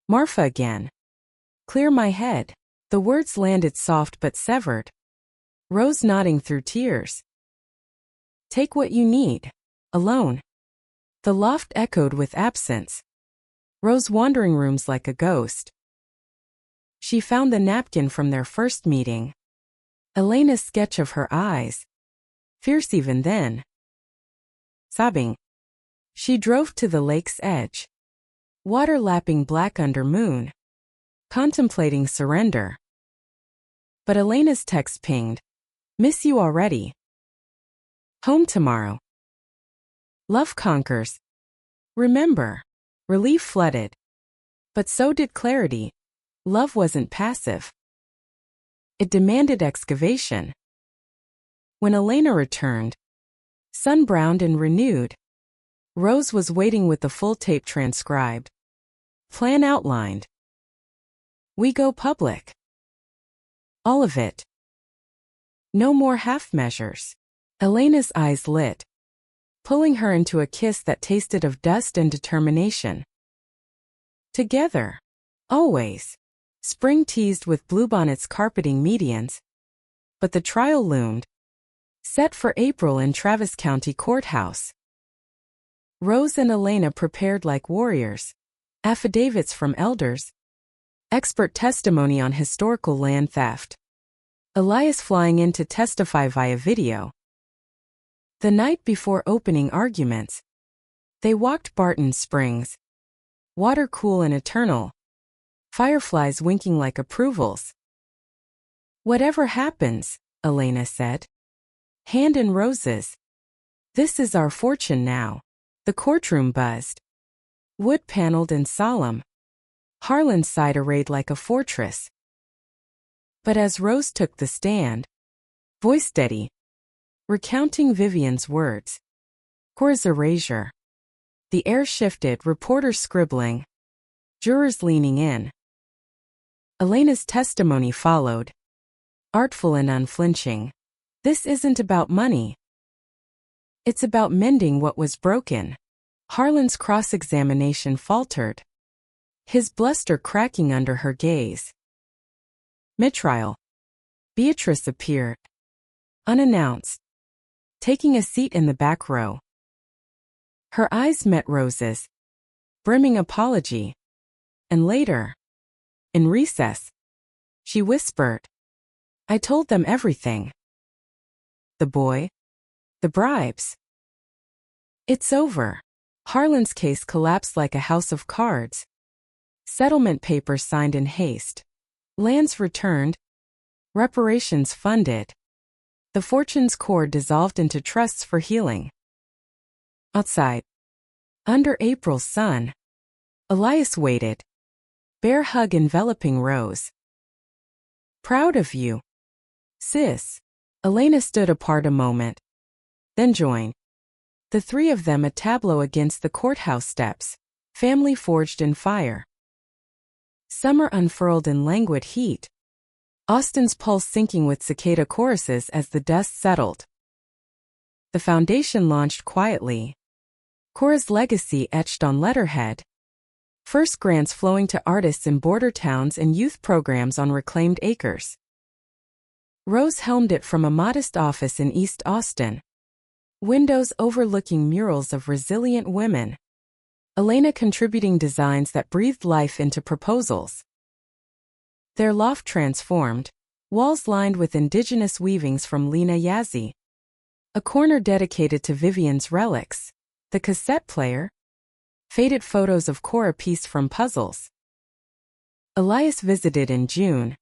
Marfa again. Clear my head. The words landed soft but severed. Rose nodding through tears. Take what you need. Alone. The loft echoed with absence. Rose wandering rooms like a ghost. She found the napkin from their first meeting. Elena's sketch of her eyes. Fierce even then. Sobbing. She drove to the lake's edge. Water lapping black under moon. Contemplating surrender. But Elena's text pinged. Miss you already. Home tomorrow. Love conquers. Remember. Relief flooded. But so did clarity. Love wasn't passive. It demanded excavation. When Elena returned, sun-browned and renewed, Rose was waiting with the full tape transcribed. Plan outlined. We go public. All of it. No more half measures. Elena's eyes lit, pulling her into a kiss that tasted of dust and determination. Together. Always. Spring teased with bluebonnets carpeting medians. But the trial loomed. Set for April in Travis County Courthouse. Rose and Elena prepared like warriors. Affidavits from elders. Expert testimony on historical land theft. Elias flying in to testify via video. The night before opening arguments, they walked Barton Springs. Water cool and eternal. Fireflies winking like approvals. Whatever happens, Elena said. Hand in roses. This is our fortune now. The courtroom buzzed. Wood-paneled and solemn. Harlan's side arrayed like a fortress. But as Rose took the stand, voice steady, recounting Vivian's words, Cora's erasure. The air shifted, reporters scribbling, jurors leaning in. Elena's testimony followed, artful and unflinching. This isn't about money. It's about mending what was broken. Harlan's cross-examination faltered, his bluster cracking under her gaze. Mid-trial. Beatrice appeared, unannounced, taking a seat in the back row. Her eyes met Rose's, brimming apology. And later, in recess, she whispered, I told them everything. The boy? The bribes? It's over. Harlan's case collapsed like a house of cards. Settlement papers signed in haste. Lands returned. Reparations funded. The fortune's core dissolved into trusts for healing. Outside, under April's sun, Elias waited, bear hug enveloping Rose. Proud of you, sis. Elena stood apart a moment, then joined. The three of them a tableau against the courthouse steps, family forged in fire. Summer unfurled in languid heat. Austin's pulse sinking with cicada choruses as the dust settled. The foundation launched quietly. Cora's legacy etched on letterhead. First grants flowing to artists in border towns and youth programs on reclaimed acres. Rose helmed it from a modest office in East Austin. Windows overlooking murals of resilient women. Elena contributing designs that breathed life into proposals. Their loft transformed, walls lined with indigenous weavings from Lena Yazzie. A corner dedicated to Vivian's relics, the cassette player. Faded photos of Cora pieced from puzzles. Elias visited in June.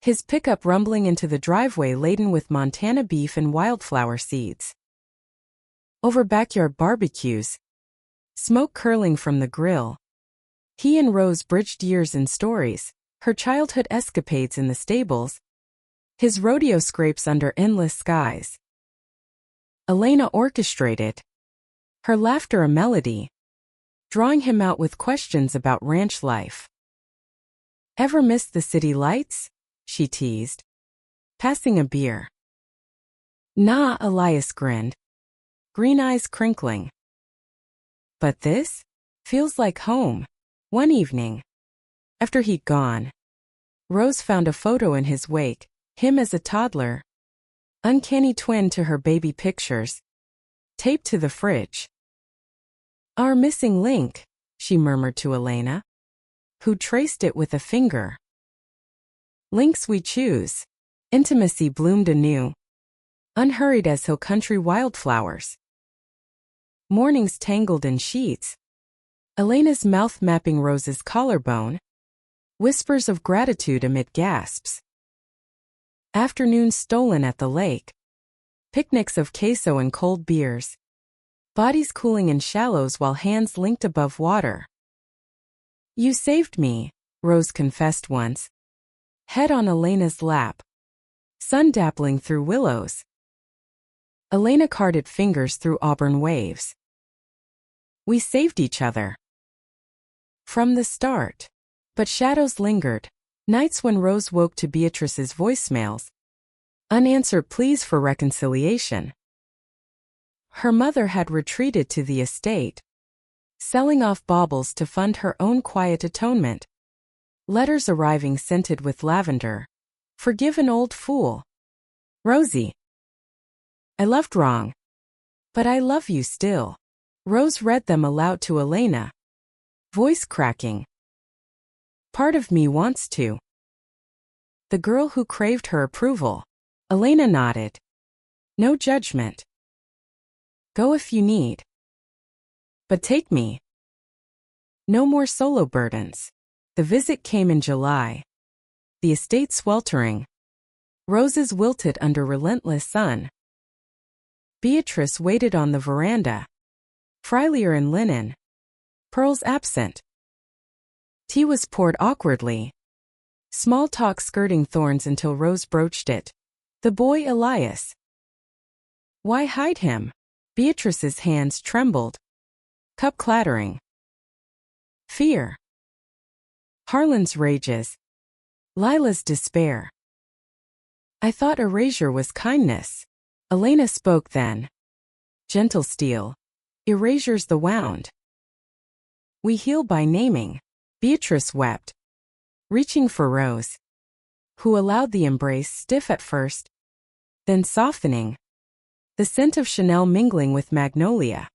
His pickup rumbling into the driveway laden with Montana beef and wildflower seeds. Over backyard barbecues, smoke curling from the grill. He and Rose bridged years in stories, her childhood escapades in the stables, his rodeo scrapes under endless skies. Elena orchestrated, her laughter a melody, drawing him out with questions about ranch life. Ever missed the city lights? She teased, passing a beer. Nah, Elias grinned, green eyes crinkling. But this feels like home. One evening, after he'd gone, Rose found a photo in his wake, him as a toddler. Uncanny twin to her baby pictures, taped to the fridge. Our missing link, she murmured to Elena, who traced it with a finger. Links we choose. Intimacy bloomed anew, unhurried as hill country wildflowers. Mornings tangled in sheets. Elena's mouth mapping Rose's collarbone. Whispers of gratitude amid gasps. Afternoons stolen at the lake. Picnics of queso and cold beers. Bodies cooling in shallows while hands linked above water. You saved me, Rose confessed once. Head on Elena's lap. Sun dappling through willows. Elena carded fingers through auburn waves. We saved each other. From the start. But shadows lingered. Nights when Rose woke to Beatrice's voicemails. Unanswered pleas for reconciliation. Her mother had retreated to the estate, selling off baubles to fund her own quiet atonement. Letters arriving scented with lavender. Forgive an old fool. Rosie. I loved wrong. But I love you still. Rose read them aloud to Elena. Voice cracking. Part of me wants to The girl who craved her approval. Elena nodded. No judgment. Go if you need. But take me. No more solo burdens. The visit came in July. The estate sweltering. Roses wilted under relentless sun. Beatrice waited on the veranda. Frylier in linen. Pearls absent. Tea was poured awkwardly. Small talk skirting thorns until Rose broached it. The boy Elias. Why hide him? Beatrice's hands trembled. Cup clattering. Fear. Harlan's rages. Lila's despair. I thought erasure was kindness. Elena spoke then. Gentle steel. Erasure's the wound. We heal by naming. Beatrice wept. Reaching for Rose. Who allowed the embrace stiff at first. Then softening. The scent of Chanel mingling with magnolia.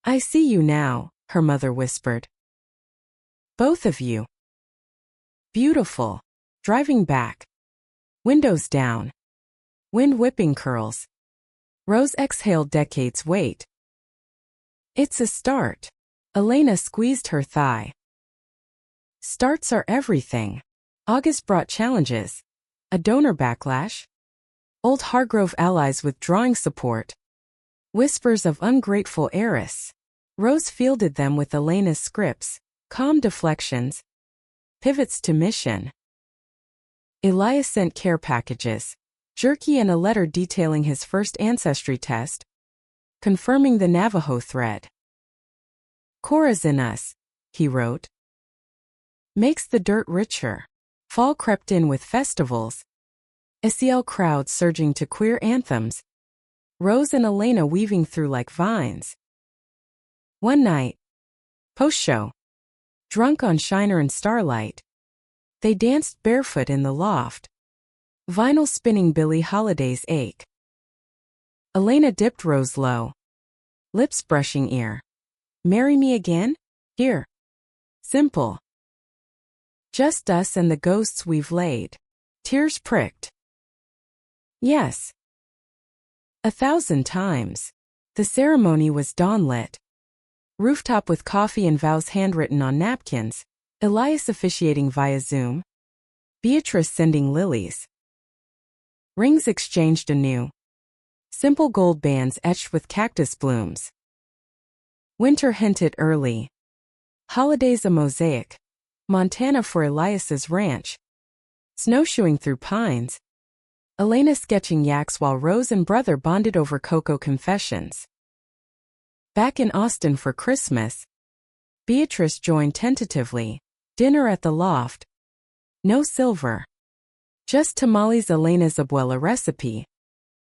I see you now, her mother whispered. Both of you. Beautiful. Driving back. Windows down. Wind whipping curls. Rose exhaled decades' weight. It's a start. Elena squeezed her thigh. Starts are everything. August brought challenges. A donor backlash. Old Hargrove allies withdrawing support. Whispers of ungrateful heiress. Rose fielded them with Elena's scripts, calm deflections. Pivots to mission. Elias sent care packages. Jerky and a letter detailing his first ancestry test. Confirming the Navajo thread. Cora's in us, he wrote. Makes the dirt richer. Fall crept in with festivals. SEL crowds surging to queer anthems. Rose and Elena weaving through like vines. One night. Post-show. Drunk on Shiner and Starlight. They danced barefoot in the loft. Vinyl spinning Billie Holiday's Ache. Elena dipped Rose low. Lips brushing ear. Marry me again? Here. Simple. Just us and the ghosts we've laid. Tears pricked. Yes. 1,000 times. The ceremony was dawnlit. Rooftop with coffee and vows handwritten on napkins. Elias officiating via Zoom. Beatrice sending lilies. Rings exchanged anew. Simple gold bands etched with cactus blooms. Winter hinted early. Holidays a mosaic. Montana for Elias's ranch. Snowshoeing through pines. Elena sketching yaks while Rose and brother bonded over cocoa confessions. Back in Austin for Christmas. Beatrice joined tentatively. Dinner at the loft. No silver. Just tamales. Elena's abuela recipe.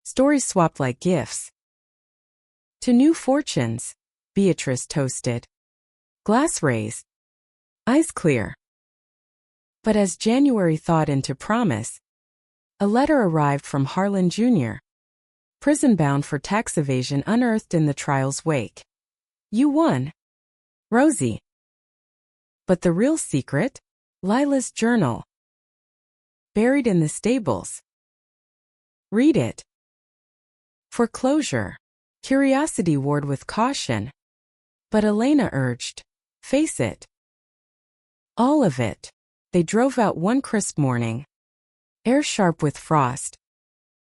Stories swapped like gifts. To new fortunes. Beatrice toasted. Glass raised. Eyes clear. But as January thawed into promise, a letter arrived from Harlan Jr. Prison-bound for tax evasion unearthed in the trial's wake. You won. Rosie. But the real secret? Lila's journal. Buried in the stables. Read it. Foreclosure. Curiosity warred with caution. But Elena urged, face it. All of it. They drove out one crisp morning. Air sharp with frost.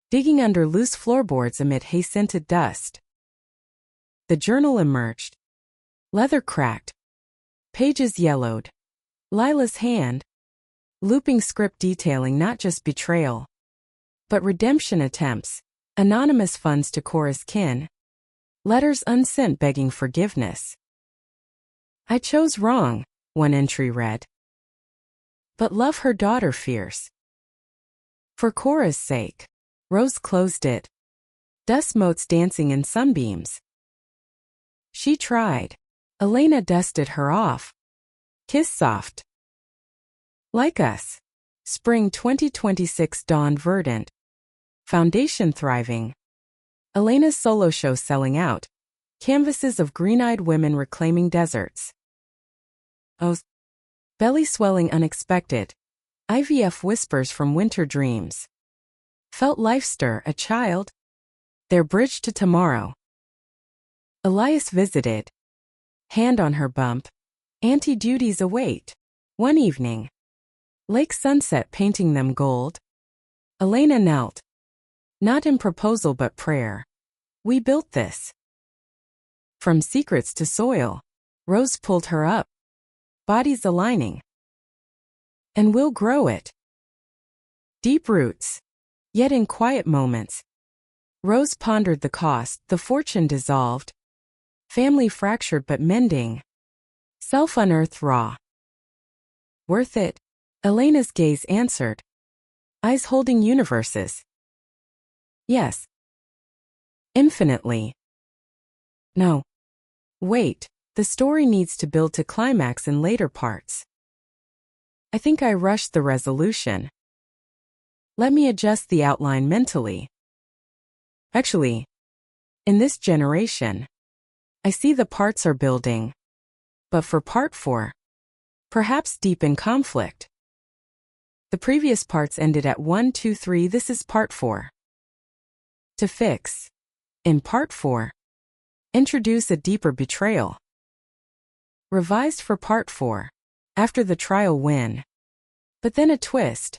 Digging under loose floorboards amid hay-scented dust. The journal emerged. Leather cracked. Pages yellowed. Lila's hand. Looping script detailing not just betrayal, but redemption attempts. Anonymous funds to Cora's kin. Letters unsent begging forgiveness. I chose wrong, one entry read. But love her daughter fierce. For Cora's sake. Rose closed it. Dust motes dancing in sunbeams. She tried. Elena dusted her off. Kiss soft. Like us. Spring 2026 dawned verdant. Foundation thriving. Elena's solo show selling out. Canvases of green-eyed women reclaiming deserts. Oh, belly swelling unexpected. IVF whispers from winter dreams. Felt life stir a child. Their bridge to tomorrow. Elias visited. Hand on her bump. Auntie duties await. One evening. Lake sunset painting them gold. Elena knelt. Not in proposal but prayer. We built this. From secrets to soil. Rose pulled her up. Bodies aligning. And we'll grow it. Deep roots. Yet in quiet moments. Rose pondered the cost, the fortune dissolved. Family fractured but mending. Self unearthed raw. Worth it? Elena's gaze answered. Eyes holding universes. Yes. Infinitely. No. Wait, the story needs to build to climax in later parts. I think I rushed the resolution. Let me adjust the outline mentally. Actually, in this generation, I see the parts are building. But for part 4, perhaps deep in conflict. The previous parts ended at 1, 2, 3. This is part 4. To fix. In part 4, introduce a deeper betrayal. Revised for part 4, after the trial win. But then a twist.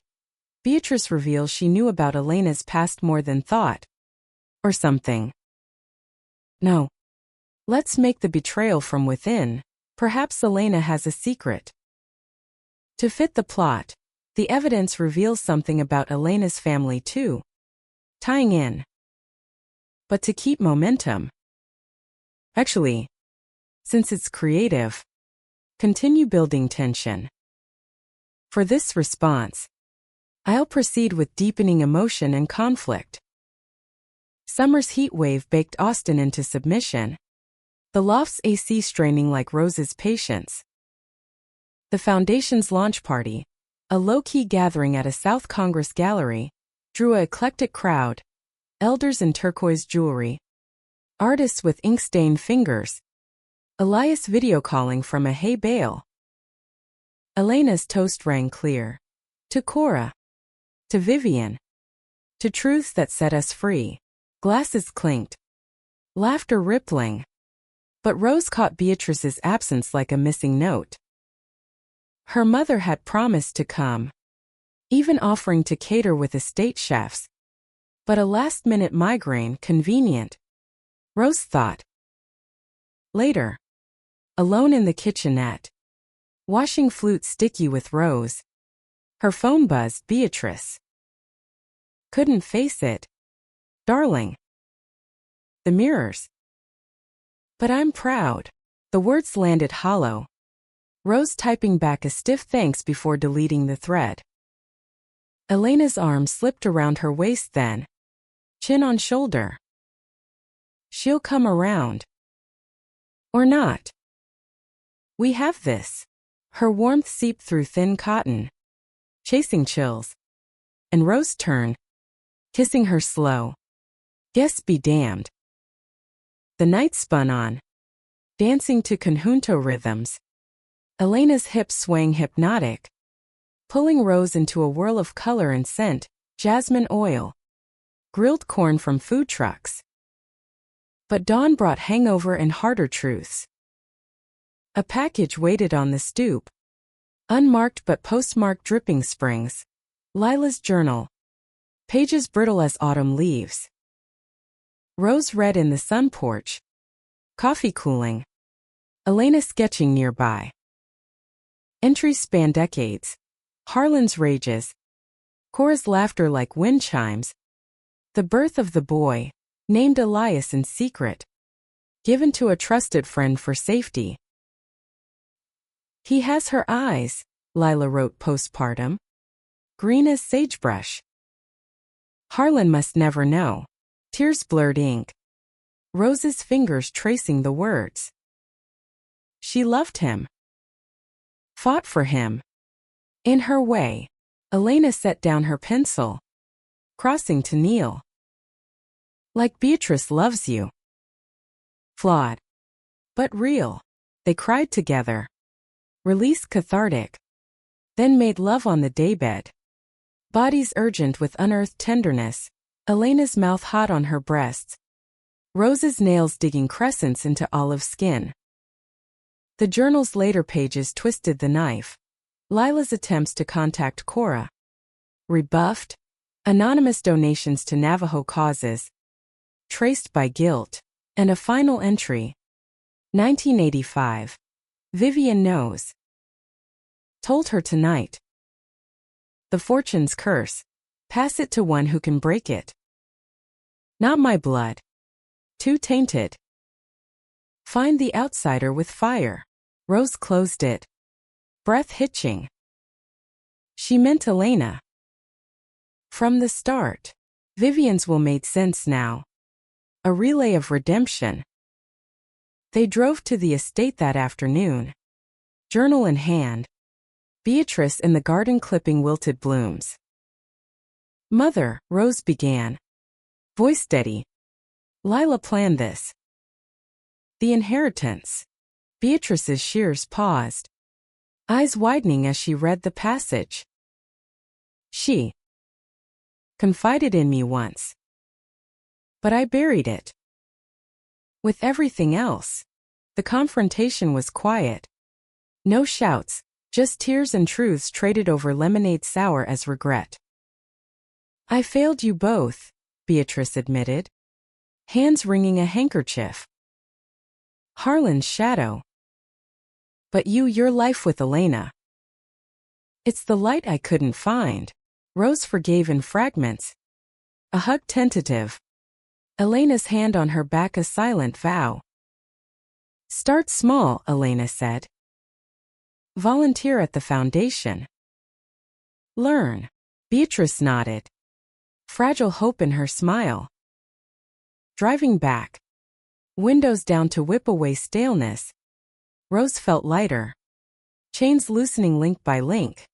Beatrice reveals she knew about Elena's past more than thought. Or something. No. Let's make the betrayal from within. Perhaps Elena has a secret. To fit the plot, the evidence reveals something about Elena's family too. Tying in. But to keep momentum. Actually, since it's creative, continue building tension. For this response, I'll proceed with deepening emotion and conflict. Summer's heat wave baked Austin into submission. The loft's AC straining like Rose's patience. The Foundation's launch party, a low-key gathering at a South Congress gallery, drew an eclectic crowd, elders in turquoise jewelry, artists with ink-stained fingers, Elias video calling from a hay bale. Elena's toast rang clear. To Cora. To Vivian. To truths that set us free. Glasses clinked. Laughter rippling. But Rose caught Beatrice's absence like a missing note. Her mother had promised to come, even offering to cater with estate chefs. But a last-minute migraine, convenient. Rose thought. Later. Alone in the kitchenette. Washing flute sticky with Rose. Her phone buzzed. Beatrice. Couldn't face it. Darling. The mirrors. But I'm proud. The words landed hollow. Rose typing back a stiff thanks before deleting the thread. Elena's arm slipped around her waist then. Chin on shoulder. She'll come around. Or not. We have this. Her warmth seeped through thin cotton. Chasing chills. And Rose turned. Kissing her slow. Guess be damned. The night spun on. Dancing to conjunto rhythms. Elena's hips swaying hypnotic. Pulling Rose into a whirl of color and scent, jasmine oil. Grilled corn from food trucks. But dawn brought hangover and harder truths. A package waited on the stoop. Unmarked but postmarked dripping springs. Lila's journal. Pages brittle as autumn leaves. Rose read in the sun porch. Coffee cooling. Elena sketching nearby. Entries span decades. Harlan's rages. Cora's laughter like wind chimes. The birth of the boy, named Elias in secret. Given to a trusted friend for safety. He has her eyes, Lila wrote postpartum. Green as sagebrush. Harlan must never know. Tears blurred ink. Rose's fingers tracing the words. She loved him. Fought for him. In her way, Elena set down her pencil. Crossing to kneel. Like Beatrice loves you. Flawed. But real. They cried together. Release cathartic. then made love on the daybed. Bodies urgent with unearthed tenderness, Elena's mouth hot on her breasts, Rose's nails digging crescents into olive skin. The journal's later pages twisted the knife. Lila's attempts to contact Cora. Rebuffed. Anonymous donations to Navajo causes. Traced by guilt. And a final entry. 1985. Vivian knows. Told her tonight. The fortune's curse. Pass it to one who can break it. Not my blood. Too tainted. Find the outsider with fire. Rose closed it. Breath hitching. She meant Elena. From the start. Vivian's will made sense now. A relay of redemption. They drove to the estate that afternoon. Journal in hand. Beatrice in the garden clipping wilted blooms. Mother, Rose began. Voice steady. Lila planned this. The inheritance. Beatrice's shears paused. Eyes widening as she read the passage. She confided in me once. But I buried it. With everything else. The confrontation was quiet. No shouts, just tears and truths traded over lemonade sour as regret. I failed you both, Beatrice admitted. Hands wringing a handkerchief. Harlan's shadow. But your life with Elena. It's the light I couldn't find. Rose forgave in fragments. A hug tentative. Elena's hand on her back a silent vow. Start small, Elena said. Volunteer at the foundation. Learn. Beatrice nodded. Fragile hope in her smile. Driving back. Windows down to whip away staleness. Rose felt lighter. Chains loosening link by link.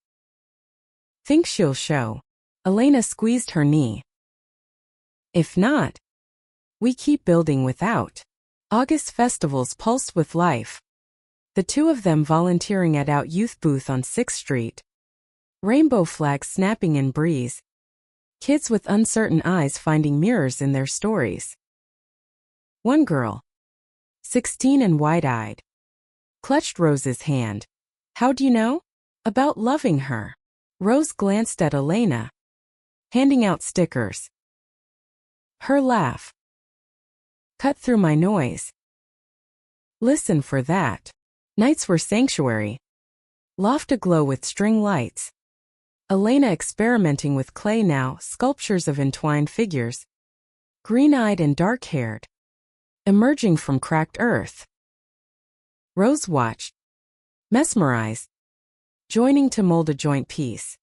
Think she'll show. Elena squeezed her knee. If not, we keep building without. August festivals pulsed with life. The two of them volunteering at Out Youth booth on 6th Street. Rainbow flags snapping in breeze. Kids with uncertain eyes finding mirrors in their stories. One girl, 16 and wide-eyed, clutched Rose's hand. How'd you know? About loving her. Rose glanced at Elena, handing out stickers. Her laugh cut through my noise. Listen for that. Nights were sanctuary. Loft aglow with string lights. Elena experimenting with clay now, sculptures of entwined figures. Green-eyed and dark-haired. Emerging from cracked earth. Rose watched. Mesmerized. Joining to mold a joint piece.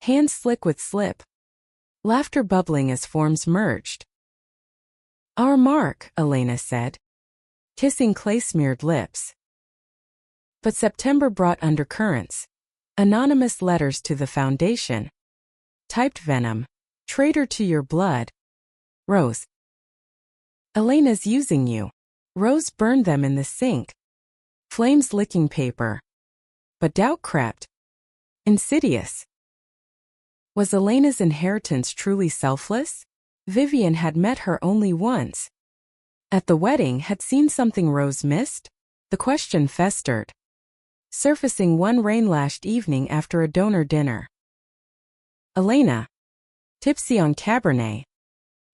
Hands slick with slip. Laughter bubbling as forms merged. Our mark, Elena said. Kissing clay-smeared lips. But September brought undercurrents. Anonymous letters to the foundation. Typed venom. Traitor to your blood. Rose. Elena's using you. Rose burned them in the sink. Flames licking paper. But doubt crept. Insidious. Was Elena's inheritance truly selfless? Vivian had met her only once. At the wedding had seen something Rose missed? The question festered. Surfacing one rain-lashed evening after a donor dinner. Elena, tipsy on Cabernet,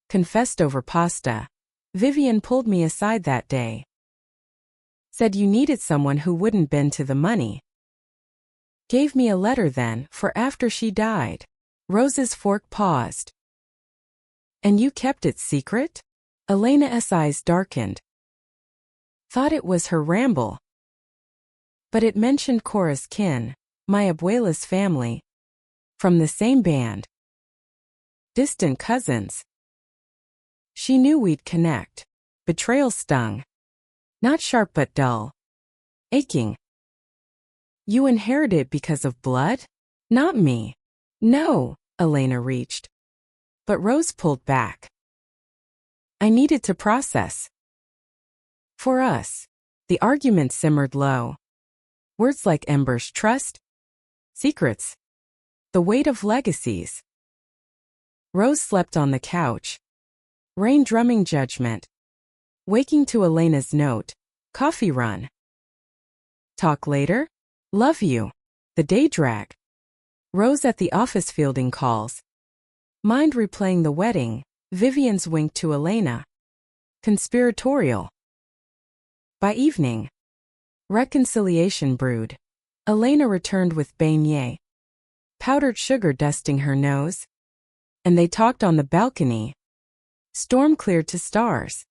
confessed over pasta. Vivian pulled me aside that day. Said you needed someone who wouldn't bend to the money. Gave me a letter then, for after she died. Rose's fork paused. And you kept it secret? Elena's eyes darkened. Thought it was her ramble. But it mentioned Cora's kin, my abuela's family. From the same band. Distant cousins. She knew we'd connect. Betrayal stung. Not sharp but dull. Aching. You inherited because of blood? Not me. No, Elena reached. But Rose pulled back. I needed to process. For us. The argument simmered low. Words like embers trust. Secrets. The weight of legacies. Rose slept on the couch. Rain drumming judgment. Waking to Elena's note. Coffee run. Talk later? Love you. The day drag. Rose at the office fielding calls. Mind replaying the wedding. Vivian's wink to Elena. Conspiratorial. By evening. Reconciliation brewed. Elena returned with beignet. Powdered sugar dusting her nose. And they talked on the balcony. Storm cleared to stars.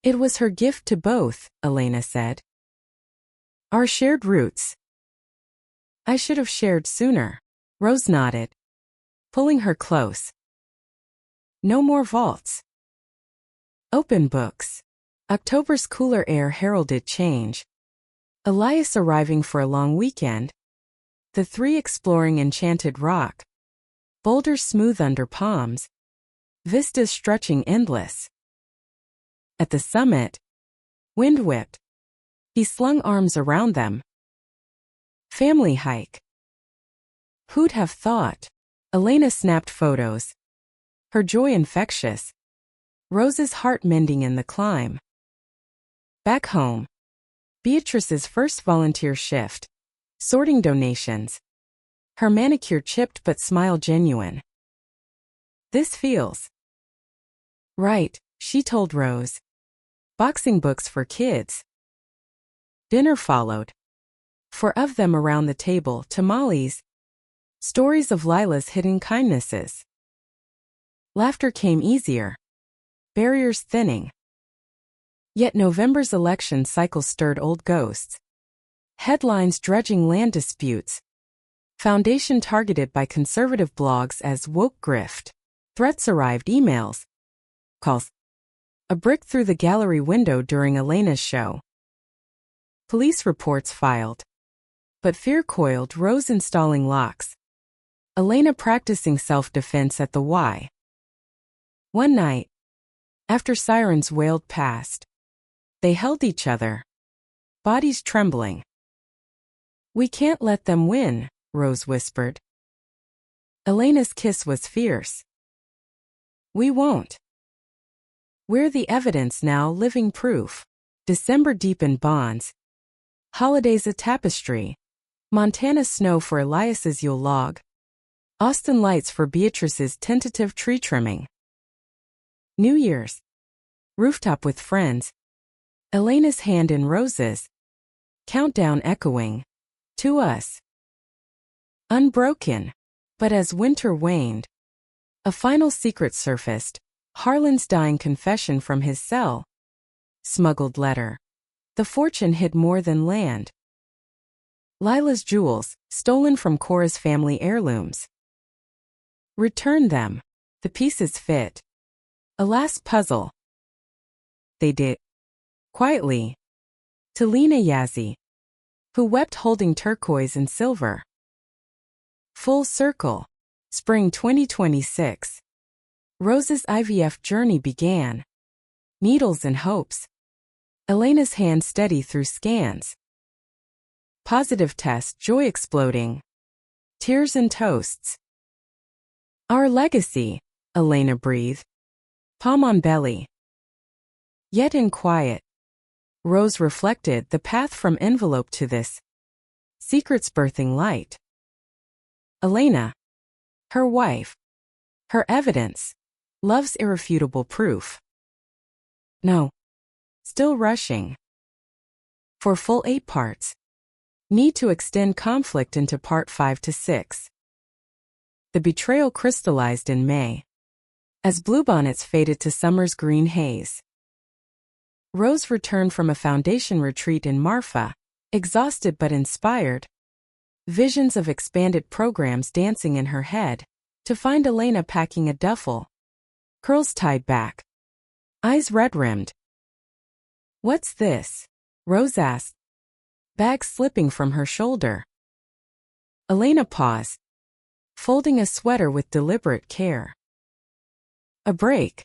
It was her gift to both, Elena said. Our shared roots. I should have shared sooner. Rose nodded, pulling her close. No more vaults. Open books. October's cooler air heralded change. Elias arriving for a long weekend. The three exploring enchanted rock. Boulders smooth under palms. Vistas stretching endless. At the summit, wind whipped. He slung arms around them. Family hike. Who'd have thought? Elena snapped photos. Her joy infectious. Rose's heart mending in the climb. Back home. Beatrice's first volunteer shift. Sorting donations. Her manicure chipped but smile genuine. This feels right, she told Rose. Boxing books for kids. Dinner followed. 4 of them around the table, tamales. Stories of Lila's hidden kindnesses. Laughter came easier. Barriers thinning. Yet November's election cycle stirred old ghosts. Headlines dredging land disputes. Foundation targeted by conservative blogs as woke grift. Threats arrived, emails. Calls. A brick through the gallery window during Elena's show. Police reports filed. But fear coiled, Rose installing locks. Elena practicing self-defense at the Y. One night, after sirens wailed past, they held each other, bodies trembling. We can't let them win, Rose whispered. Elena's kiss was fierce. We won't. We're the evidence now, living proof. December deepened bonds. Holidays a tapestry. Montana snow for Elias's Yule log. Austin lights for Beatrice's tentative tree trimming. New Year's. Rooftop with friends. Elena's hand in Rose's. Countdown echoing. To us. Unbroken. But as winter waned, a final secret surfaced. Harlan's dying confession from his cell. Smuggled letter. The fortune hid more than land. Lila's jewels, stolen from Cora's family heirlooms. Return them. The pieces fit. A last puzzle. They did. Quietly. To Lena Yazzie, who wept holding turquoise and silver. Full circle. Spring 2026. Rose's IVF journey began. Needles and hopes. Elena's hand steady through scans. Positive test, joy exploding. Tears and toasts. Our legacy, Elena breathed. Palm on belly. Yet in quiet, Rose reflected the path from envelope to this. Secrets birthing light. Elena. Her wife. Her evidence. Love's irrefutable proof. No. Still rushing. For full 8 parts. Need to extend conflict into part 5 to 6. The betrayal crystallized in May. As bluebonnets faded to summer's green haze. Rose returned from a foundation retreat in Marfa, exhausted but inspired. Visions of expanded programs dancing in her head, to find Elena packing a duffel. Curls tied back. Eyes red-rimmed. What's this? Rose asked. Bag slipping from her shoulder. Elena paused, folding a sweater with deliberate care. A break.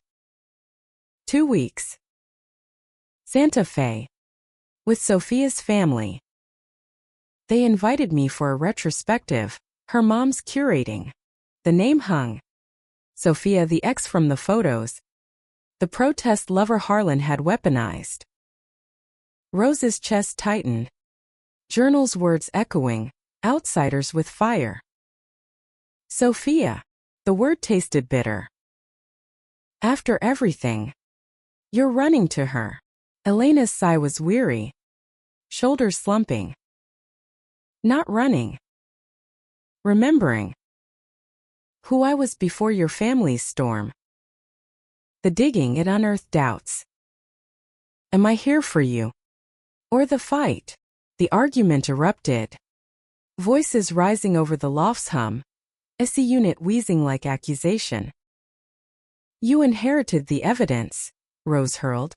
2 weeks. Santa Fe. With Sophia's family. They invited me for a retrospective, her mom's curating. The name hung. Sophia, the ex from the photos. The protest lover Harlan had weaponized. Rose's chest tightened. Journal's words echoing, outsiders with fire. Sophia. The word tasted bitter. After everything. You're running to her. Elena's sigh was weary. Shoulders slumping. Not running. Remembering. Who I was before your family's storm. The digging, it unearthed doubts. Am I here for you? Or the fight? The argument erupted. Voices rising over the loft's hum. SE unit wheezing like accusation. You inherited the evidence, Rose hurled.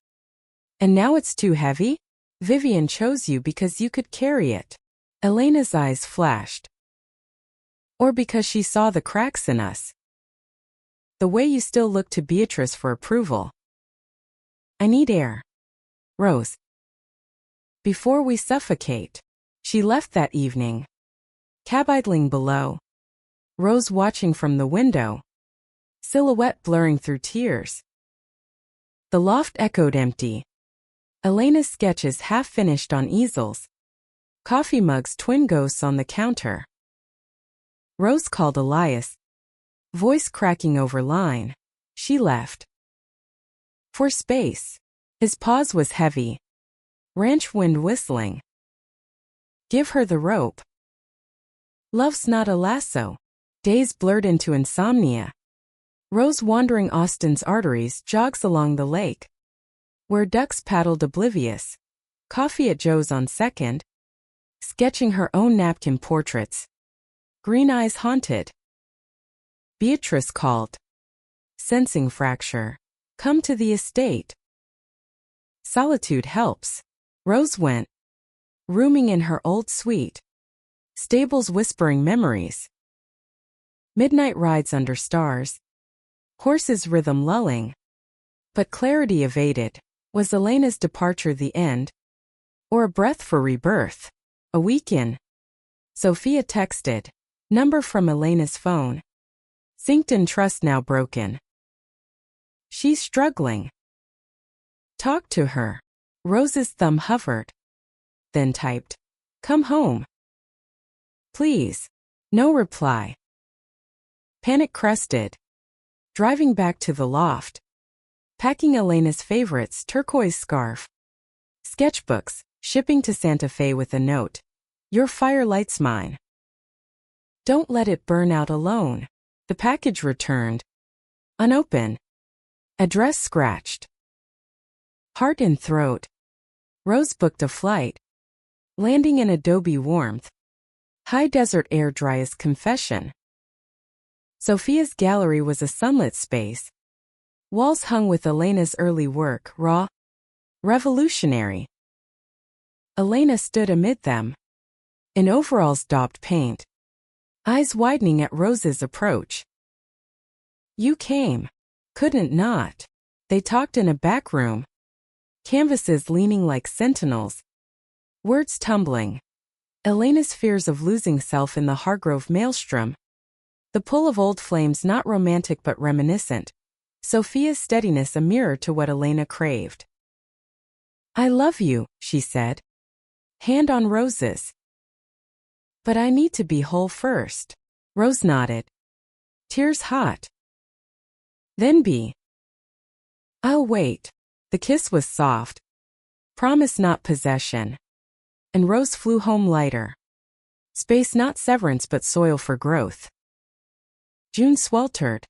And now it's too heavy? Vivian chose you because you could carry it. Elena's eyes flashed. Or because she saw the cracks in us. The way you still look to Beatrice for approval. I need air. Rose. Before we suffocate. She left that evening. Cab idling below. Rose watching from the window. Silhouette blurring through tears. The loft echoed empty. Elena's sketches half finished on easels. Coffee mugs, twin ghosts on the counter. Rose called Elias. Voice cracking over line. She left. For space. His pause was heavy. Ranch wind whistling. Give her the rope. Love's not a lasso. Days blurred into insomnia. Rose wandering Austin's arteries jogs along the lake. Where ducks paddled oblivious. Coffee at Joe's on Second. Sketching her own napkin portraits. Green eyes haunted. Beatrice called. Sensing fracture. Come to the estate. Solitude helps. Rose went. Rooming in her old suite. Stables whispering memories. Midnight rides under stars. Horses' rhythm lulling. But clarity evaded. Was Elena's departure the end? Or a breath for rebirth? A week in. Sophia texted. Number from Elena's phone. Synced in trust now broken. She's struggling. Talk to her. Rose's thumb hovered. Then typed. Come home. Please. No reply. Panic crested. Driving back to the loft. Packing Elena's favorites, turquoise scarf. Sketchbooks, shipping to Santa Fe with a note. Your fire lights mine. Don't let it burn out alone. The package returned. Unopened. Address scratched. Heart in throat. Rose booked a flight. Landing in Adobe warmth. High desert air dry as confession. Sophia's gallery was a sunlit space. Walls hung with Elena's early work, raw, revolutionary. Elena stood amid them. In overalls daubed paint. Eyes widening at Rose's approach. You came. Couldn't not. They talked in a back room. Canvases leaning like sentinels. Words tumbling. Elena's fears of losing self in the Hargrove maelstrom. The pull of old flames not romantic but reminiscent. Sophia's steadiness a mirror to what Elena craved. I love you, she said. Hand on Rose's. But I need to be whole first. Rose nodded. Tears hot. Then be. I'll wait. The kiss was soft. Promise not possession. And Rose flew home lighter. Space not severance but soil for growth. June sweltered.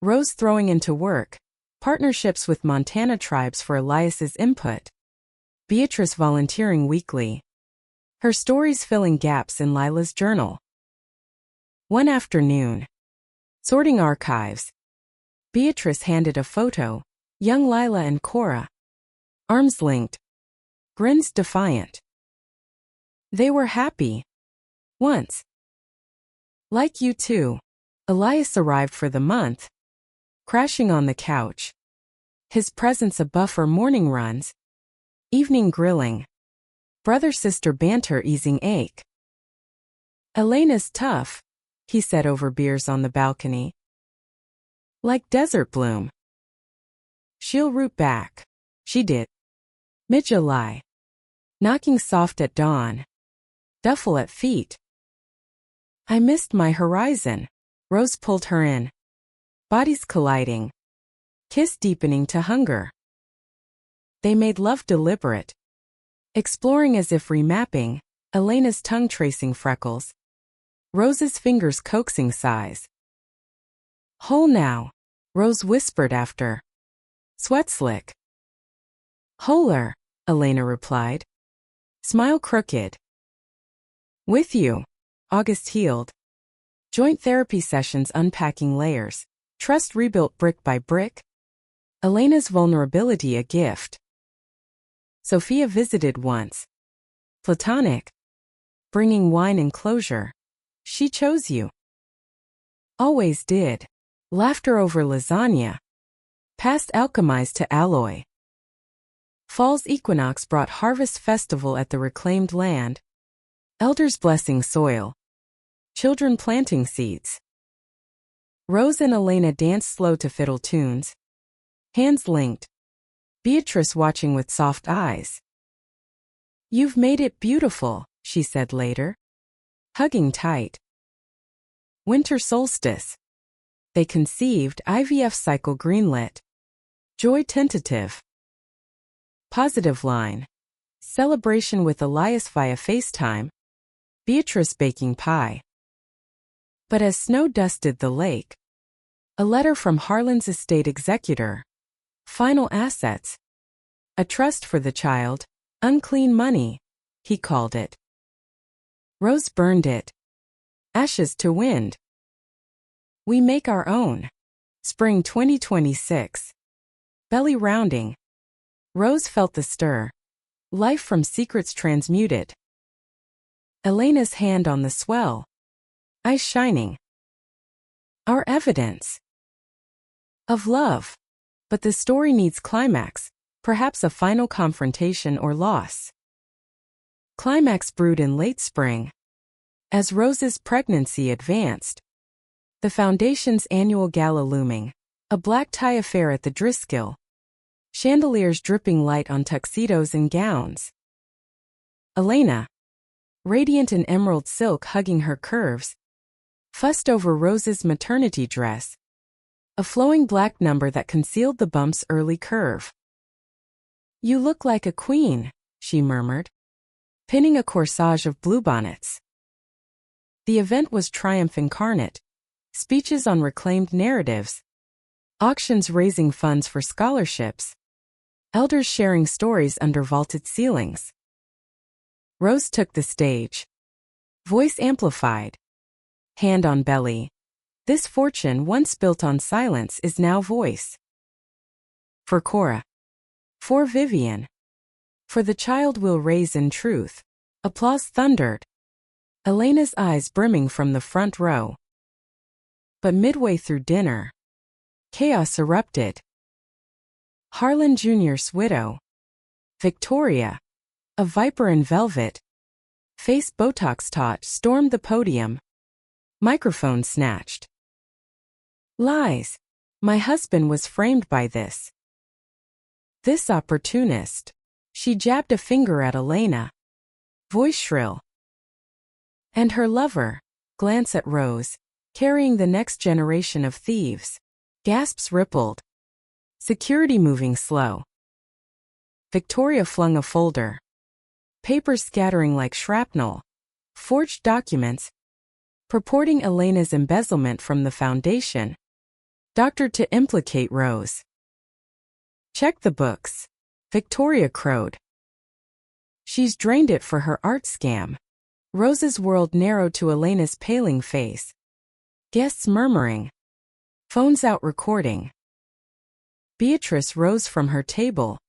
Rose throwing into work. Partnerships with Montana tribes for Elias's input. Beatrice volunteering weekly. Her stories filling gaps in Lila's journal. One afternoon. Sorting archives. Beatrice handed a photo. Young Lila and Cora. Arms linked. Grins defiant. They were happy. Once. Like you too. Elias arrived for the month. Crashing on the couch. His presence a buffer morning runs. Evening grilling. Brother-sister banter easing ache. Elena's tough, he said over beers on the balcony. Like desert bloom. She'll root back. She did. Mid-July. Knocking soft at dawn. Duffel at feet. I missed my horizon. Rose pulled her in. Bodies colliding. Kiss deepening to hunger. They made love deliberate. Exploring as if remapping, Elena's tongue tracing freckles. Rose's fingers coaxing sighs. Whole now, Rose whispered after. Sweat slick. Wholer, Elena replied. Smile crooked. With you. August healed. Joint therapy sessions unpacking layers. Trust rebuilt brick by brick. Elena's vulnerability a gift. Sophia visited once. Platonic. Bringing wine and closure. She chose you. Always did. Laughter over lasagna. Past alchemized to alloy. Fall's equinox brought harvest festival at the reclaimed land. Elders blessing soil. Children planting seeds. Rose and Elena danced slow to fiddle tunes. Hands linked. Beatrice watching with soft eyes. You've made it beautiful, she said later. Hugging tight. Winter solstice. They conceived IVF cycle greenlit. Joy tentative. Positive line. Celebration with Elias via FaceTime. Beatrice baking pie. But as snow dusted the lake, a letter from Harlan's estate executor. Final assets. A trust for the child. Unclean money, he called it. Rose burned it. Ashes to wind. We make our own. Spring 2026. Belly rounding. Rose felt the stir. Life from secrets transmuted. Elena's hand on the swell. Eyes shining. Our evidence. Of love. But the story needs climax, perhaps a final confrontation or loss. Climax brewed in late spring. As Rose's pregnancy advanced. The Foundation's annual gala looming. A black tie affair at the Driscoll. Chandeliers dripping light on tuxedos and gowns. Elena. Radiant in emerald silk hugging her curves. Fussed over Rose's maternity dress. A flowing black number that concealed the bump's early curve. You look like a queen, she murmured. Pinning a corsage of bluebonnets. The event was triumph incarnate. Speeches on reclaimed narratives. Auctions raising funds for scholarships. Elders sharing stories under vaulted ceilings. Rose took the stage. Voice amplified. Hand on belly. This fortune once built on silence is now voice. For Cora. For Vivian. For the child we'll raise in truth. Applause thundered. Elena's eyes brimming from the front row. But midway through dinner, chaos erupted. Harlan Jr.'s widow, Victoria, a viper in velvet, face Botox taut, stormed the podium. Microphone snatched. Lies. My husband was framed by this. This opportunist. She jabbed a finger at Elena. Voice shrill. And her lover. Glance at Rose. Carrying the next generation of thieves. Gasps rippled. Security moving slow. Victoria flung a folder. Papers scattering like shrapnel. Forged documents. Purporting Elena's embezzlement from the Foundation. Doctored to implicate Rose. Check the books. Victoria crowed. She's drained it for her art scam. Rose's world narrowed to Elena's paling face. Guests murmuring. Phones out recording. Beatrice rose from her table.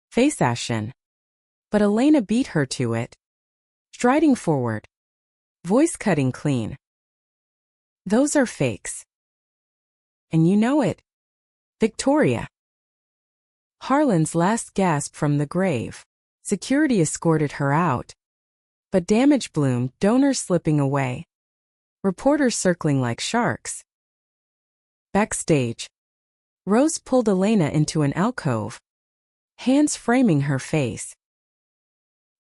Face ashen. But Elena beat her to it. Striding forward. Voice cutting clean. Those are fakes. And you know it. Victoria. Harlan's last gasp from the grave. Security escorted her out. But damage bloomed, donors slipping away. Reporters circling like sharks. Backstage, Rose pulled Elena into an alcove, hands framing her face.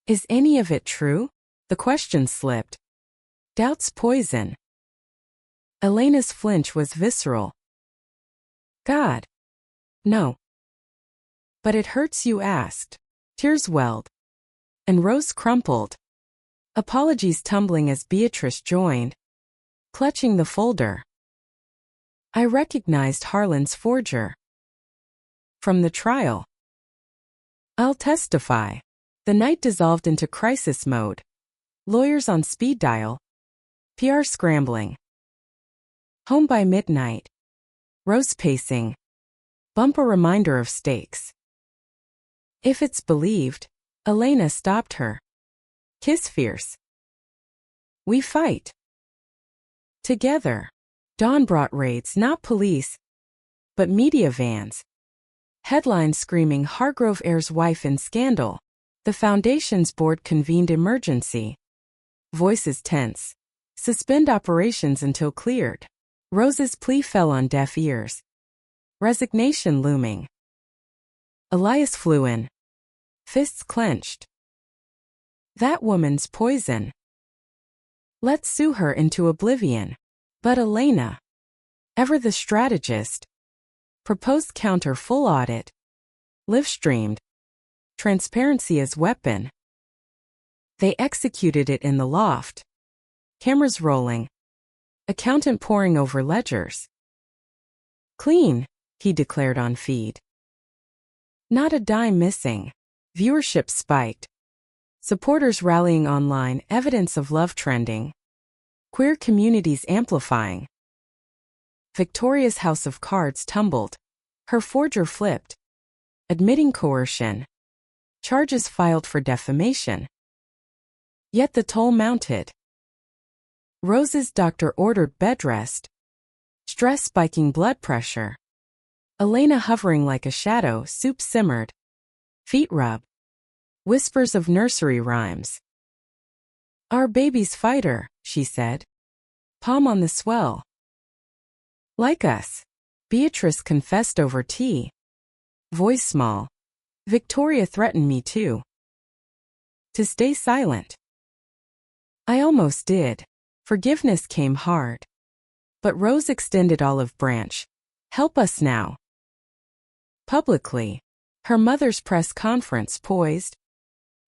Is any of it true? The question slipped. Doubt's poison. Elena's flinch was visceral. God. No. But it hurts, you asked. Tears welled. And Rose crumpled. Apologies tumbling as Beatrice joined, clutching the folder. I recognized Harlan's forger. From the trial. I'll testify. The night dissolved into crisis mode. Lawyers on speed dial. PR scrambling. Home by midnight. Rose pacing. Bump a reminder of stakes. If it's believed, Elena stopped her. Kiss fierce. We fight. Together. Dawn brought raids, not police, but media vans. Headlines screaming Hargrove heir's wife in scandal. The foundation's board convened emergency. Voices tense. Suspend operations until cleared. Rose's plea fell on deaf ears. Resignation looming. Elias flew in. Fists clenched. That woman's poison. Let's sue her into oblivion. But Elena, ever the strategist, proposed counter full audit. Live-streamed. Transparency as weapon. They executed it in the loft. Cameras rolling. Accountant poring over ledgers. Clean, he declared on feed. Not a dime missing. Viewership spiked. Supporters rallying online, evidence of love trending. Queer communities amplifying. Victoria's house of cards tumbled. Her forger flipped. Admitting coercion. Charges filed for defamation. Yet the toll mounted. Rose's doctor ordered bed rest. Stress spiking blood pressure. Elena hovering like a shadow, soup simmered. Feet rub. Whispers of nursery rhymes. Our baby's fighter, she said. Palm on the swell. Like us. Beatrice confessed over tea. Voice small. Victoria threatened me too. To stay silent. I almost did. Forgiveness came hard. But Rose extended olive branch. Help us now. Publicly. Her mother's press conference poised.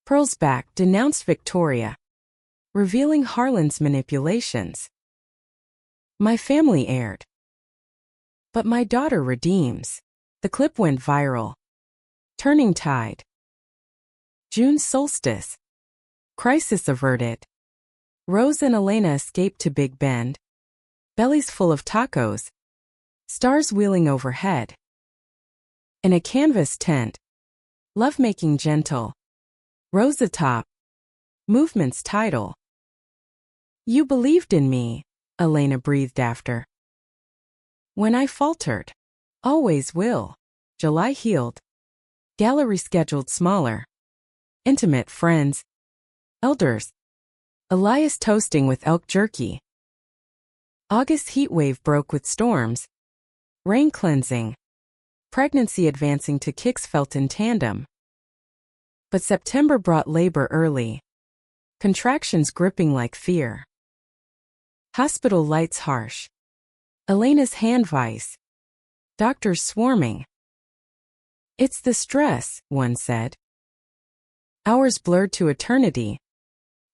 Pearl's back denounced Victoria. Revealing Harlan's manipulations. My family aired. But my daughter redeems. The clip went viral. Turning tide. June solstice. Crisis averted. Rose and Elena escaped to Big Bend. Bellies full of tacos. Stars wheeling overhead. In a canvas tent. Lovemaking gentle. Rose atop. Movement's title. You believed in me, Elena breathed after. When I faltered. Always will. July healed. Gallery scheduled smaller. Intimate friends. Elders. Elias toasting with elk jerky. August heatwave broke with storms. Rain cleansing. Pregnancy advancing to kicks felt in tandem. But September brought labor early. Contractions gripping like fear. Hospital lights harsh. Elena's hand vice. Doctors swarming. It's the stress, one said. Hours blurred to eternity.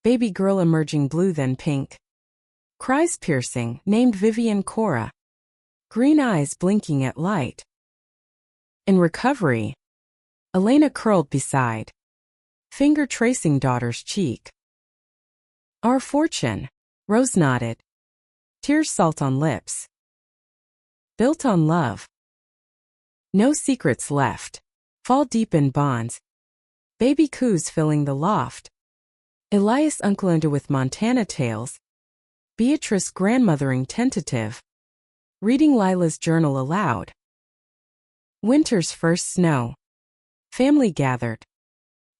Baby girl emerging blue then pink. Cries piercing, named Vivian Cora. Green eyes blinking at light. In recovery. Elena curled beside. Finger tracing daughter's cheek. Our fortune. Rose nodded. Tears salt on lips. Built on love. No secrets left. Fall deep in bonds. Baby coos filling the loft. Elias uncled with Montana tales. Beatrice grandmothering tentative. Reading Lila's journal aloud. Winter's first snow. Family gathered.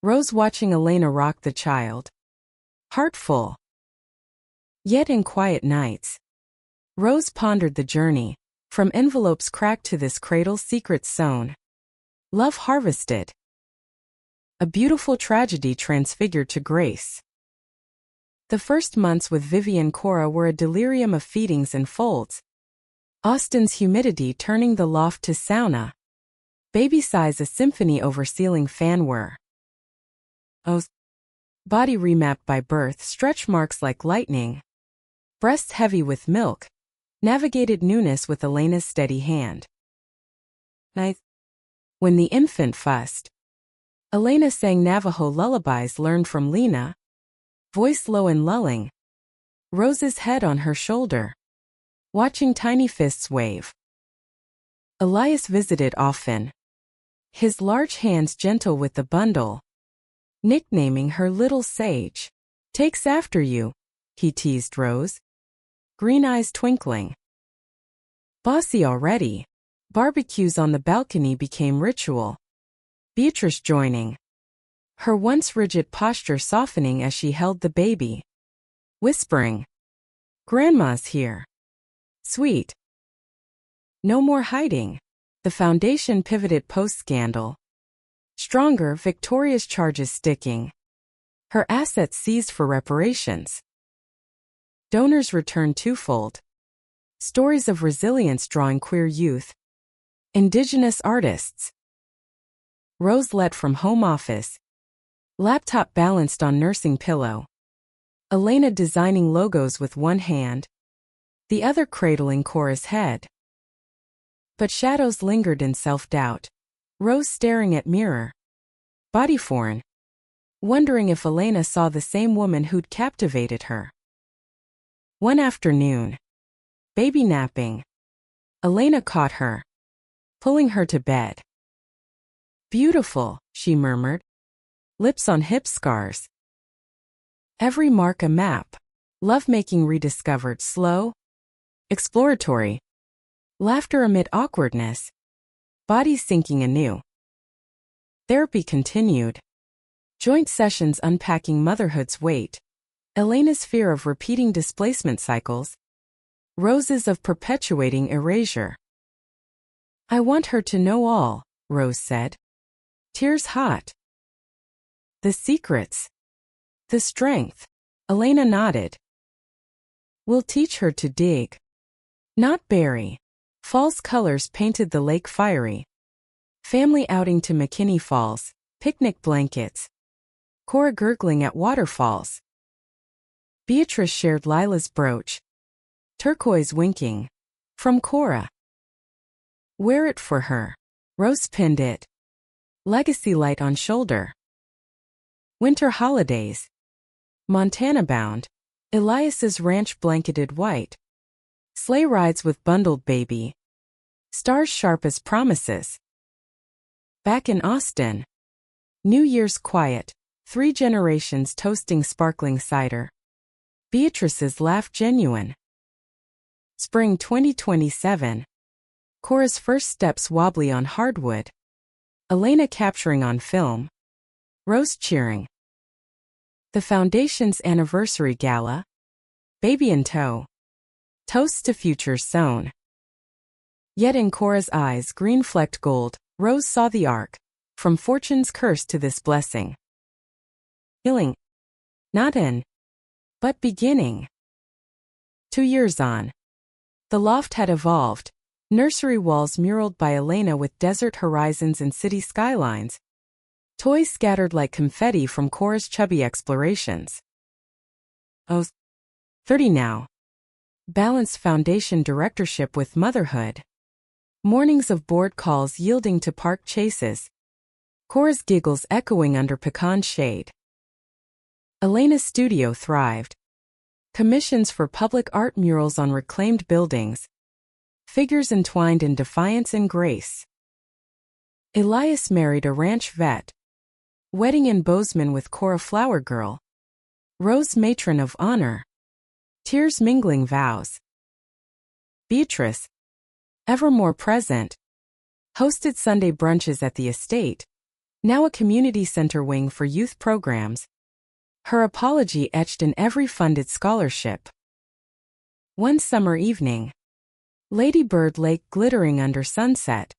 Rose watching Elena rock the child. heartful. Yet in quiet nights, Rose pondered the journey, from envelopes cracked to this cradle's secrets sown. Love harvested. A beautiful tragedy transfigured to grace. The first months with Vivian Cora were a delirium of feedings and folds. Austin's humidity turning the loft to sauna. Baby sighs a symphony over ceiling fan whir. O's body remapped by birth, stretch marks like lightning. Breasts heavy with milk. Navigated newness with Elena's steady hand. Night. When the infant fussed, Elena sang Navajo lullabies learned from Lena. Voice low and lulling. Rose's head on her shoulder. Watching tiny fists wave. Elias visited often. His large hands gentle with the bundle. Nicknaming her Little Sage. Takes after you, he teased Rose. Green eyes twinkling. Bossy already. Barbecues on the balcony became ritual. Beatrice joining. Her once rigid posture softening as she held the baby. Whispering. Grandma's here. Sweet. No more hiding. The foundation pivoted post-scandal. Stronger, Victoria's charges sticking. Her assets seized for reparations. Donors returned twofold. Stories of resilience drawing queer youth. Indigenous artists. Rose led from home office. Laptop balanced on nursing pillow. Elena designing logos with one hand. The other cradling Cora's head. But shadows lingered in self-doubt. Rose staring at mirror. Body foreign. Wondering if Elena saw the same woman who'd captivated her. One afternoon. Baby napping. Elena caught her. Pulling her to bed. Beautiful, she murmured. Lips on hip scars. Every mark a map. Lovemaking rediscovered, slow. Exploratory. Laughter amid awkwardness. Body sinking anew. Therapy continued. Joint sessions unpacking motherhood's weight. Elena's fear of repeating displacement cycles. Rose's of perpetuating erasure. I want her to know all, Rose said. Tears hot. The secrets. The strength. Elena nodded. We'll teach her to dig. Not bury. False colors painted the lake fiery. Family outing to McKinney Falls. Picnic blankets. Cora gurgling at waterfalls. Beatrice shared Lila's brooch. Turquoise winking. From Cora. Wear it for her. Rose pinned it. Legacy light on shoulder. Winter holidays. Montana bound. Elias's ranch blanketed white. Sleigh rides with bundled baby. Stars sharp as promises. Back in Austin. New Year's quiet. 3 generations toasting sparkling cider. Beatrice's laugh genuine. Spring 2027. Cora's first steps wobbly on hardwood. Elena capturing on film. Rose cheering. The Foundation's anniversary gala. Baby in tow. Toasts to futures sown. Yet in Cora's eyes green flecked gold, Rose saw the arc. From fortune's curse to this blessing. Healing. Not in. But beginning. 2 years on. The loft had evolved. Nursery walls muraled by Elena with desert horizons and city skylines. Toys scattered like confetti from Cora's chubby explorations. Oh, 30 now. Balanced foundation directorship with motherhood. Mornings of board calls yielding to park chases. Cora's giggles echoing under pecan shade. Elena's studio thrived. Commissions for public art murals on reclaimed buildings. Figures entwined in defiance and grace. Elias married a ranch vet. Wedding in Bozeman with Cora Flower Girl. Rose matron of honor. Tears mingling vows. Beatrice, ever more present, hosted Sunday brunches at the estate, now a community center wing for youth programs. her apology etched in every funded scholarship. One summer evening, Lady Bird Lake glittering under sunset.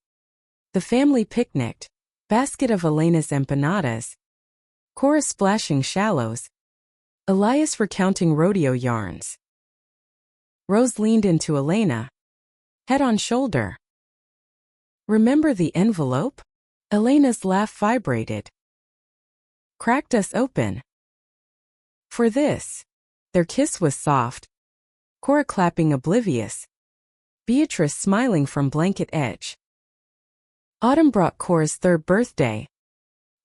The family picnicked, basket of Elena's empanadas, Cora splashing shallows, Elias recounting rodeo yarns. Rose leaned into Elena, head on shoulder. "Remember the envelope?" Elena's laugh vibrated. "Cracked us open. For this." Their kiss was soft, Cora clapping oblivious, Beatrice smiling from blanket edge. Autumn brought Cora's third birthday.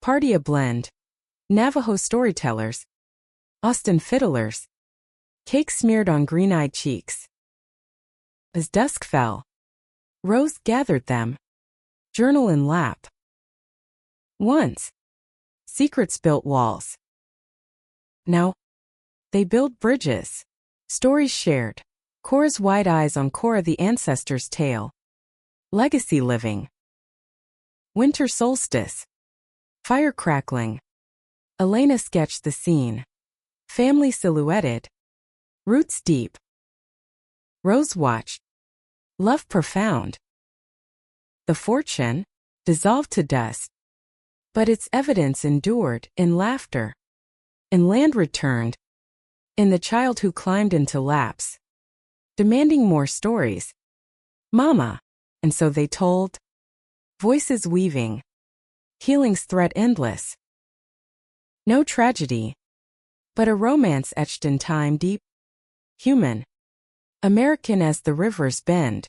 Party a blend. Navajo storytellers, Austin fiddlers, cake smeared on green-eyed cheeks. As dusk fell, Rose gathered them, journal in lap. Once, secrets built walls. Now, they build bridges. Stories shared. Cora's wide eyes on Cora the ancestor's tale. Legacy living. Winter solstice. Fire crackling. Elena sketched the scene. Family silhouetted. Roots deep. Rose watched. Love profound. The fortune dissolved to dust. But its evidence endured in laughter. In land returned. In the child who climbed into laps. Demanding more stories. Mama. And so they told. Voices weaving. Healing's thread endless. No tragedy. But a romance etched in time deep. Human. American as the rivers bend.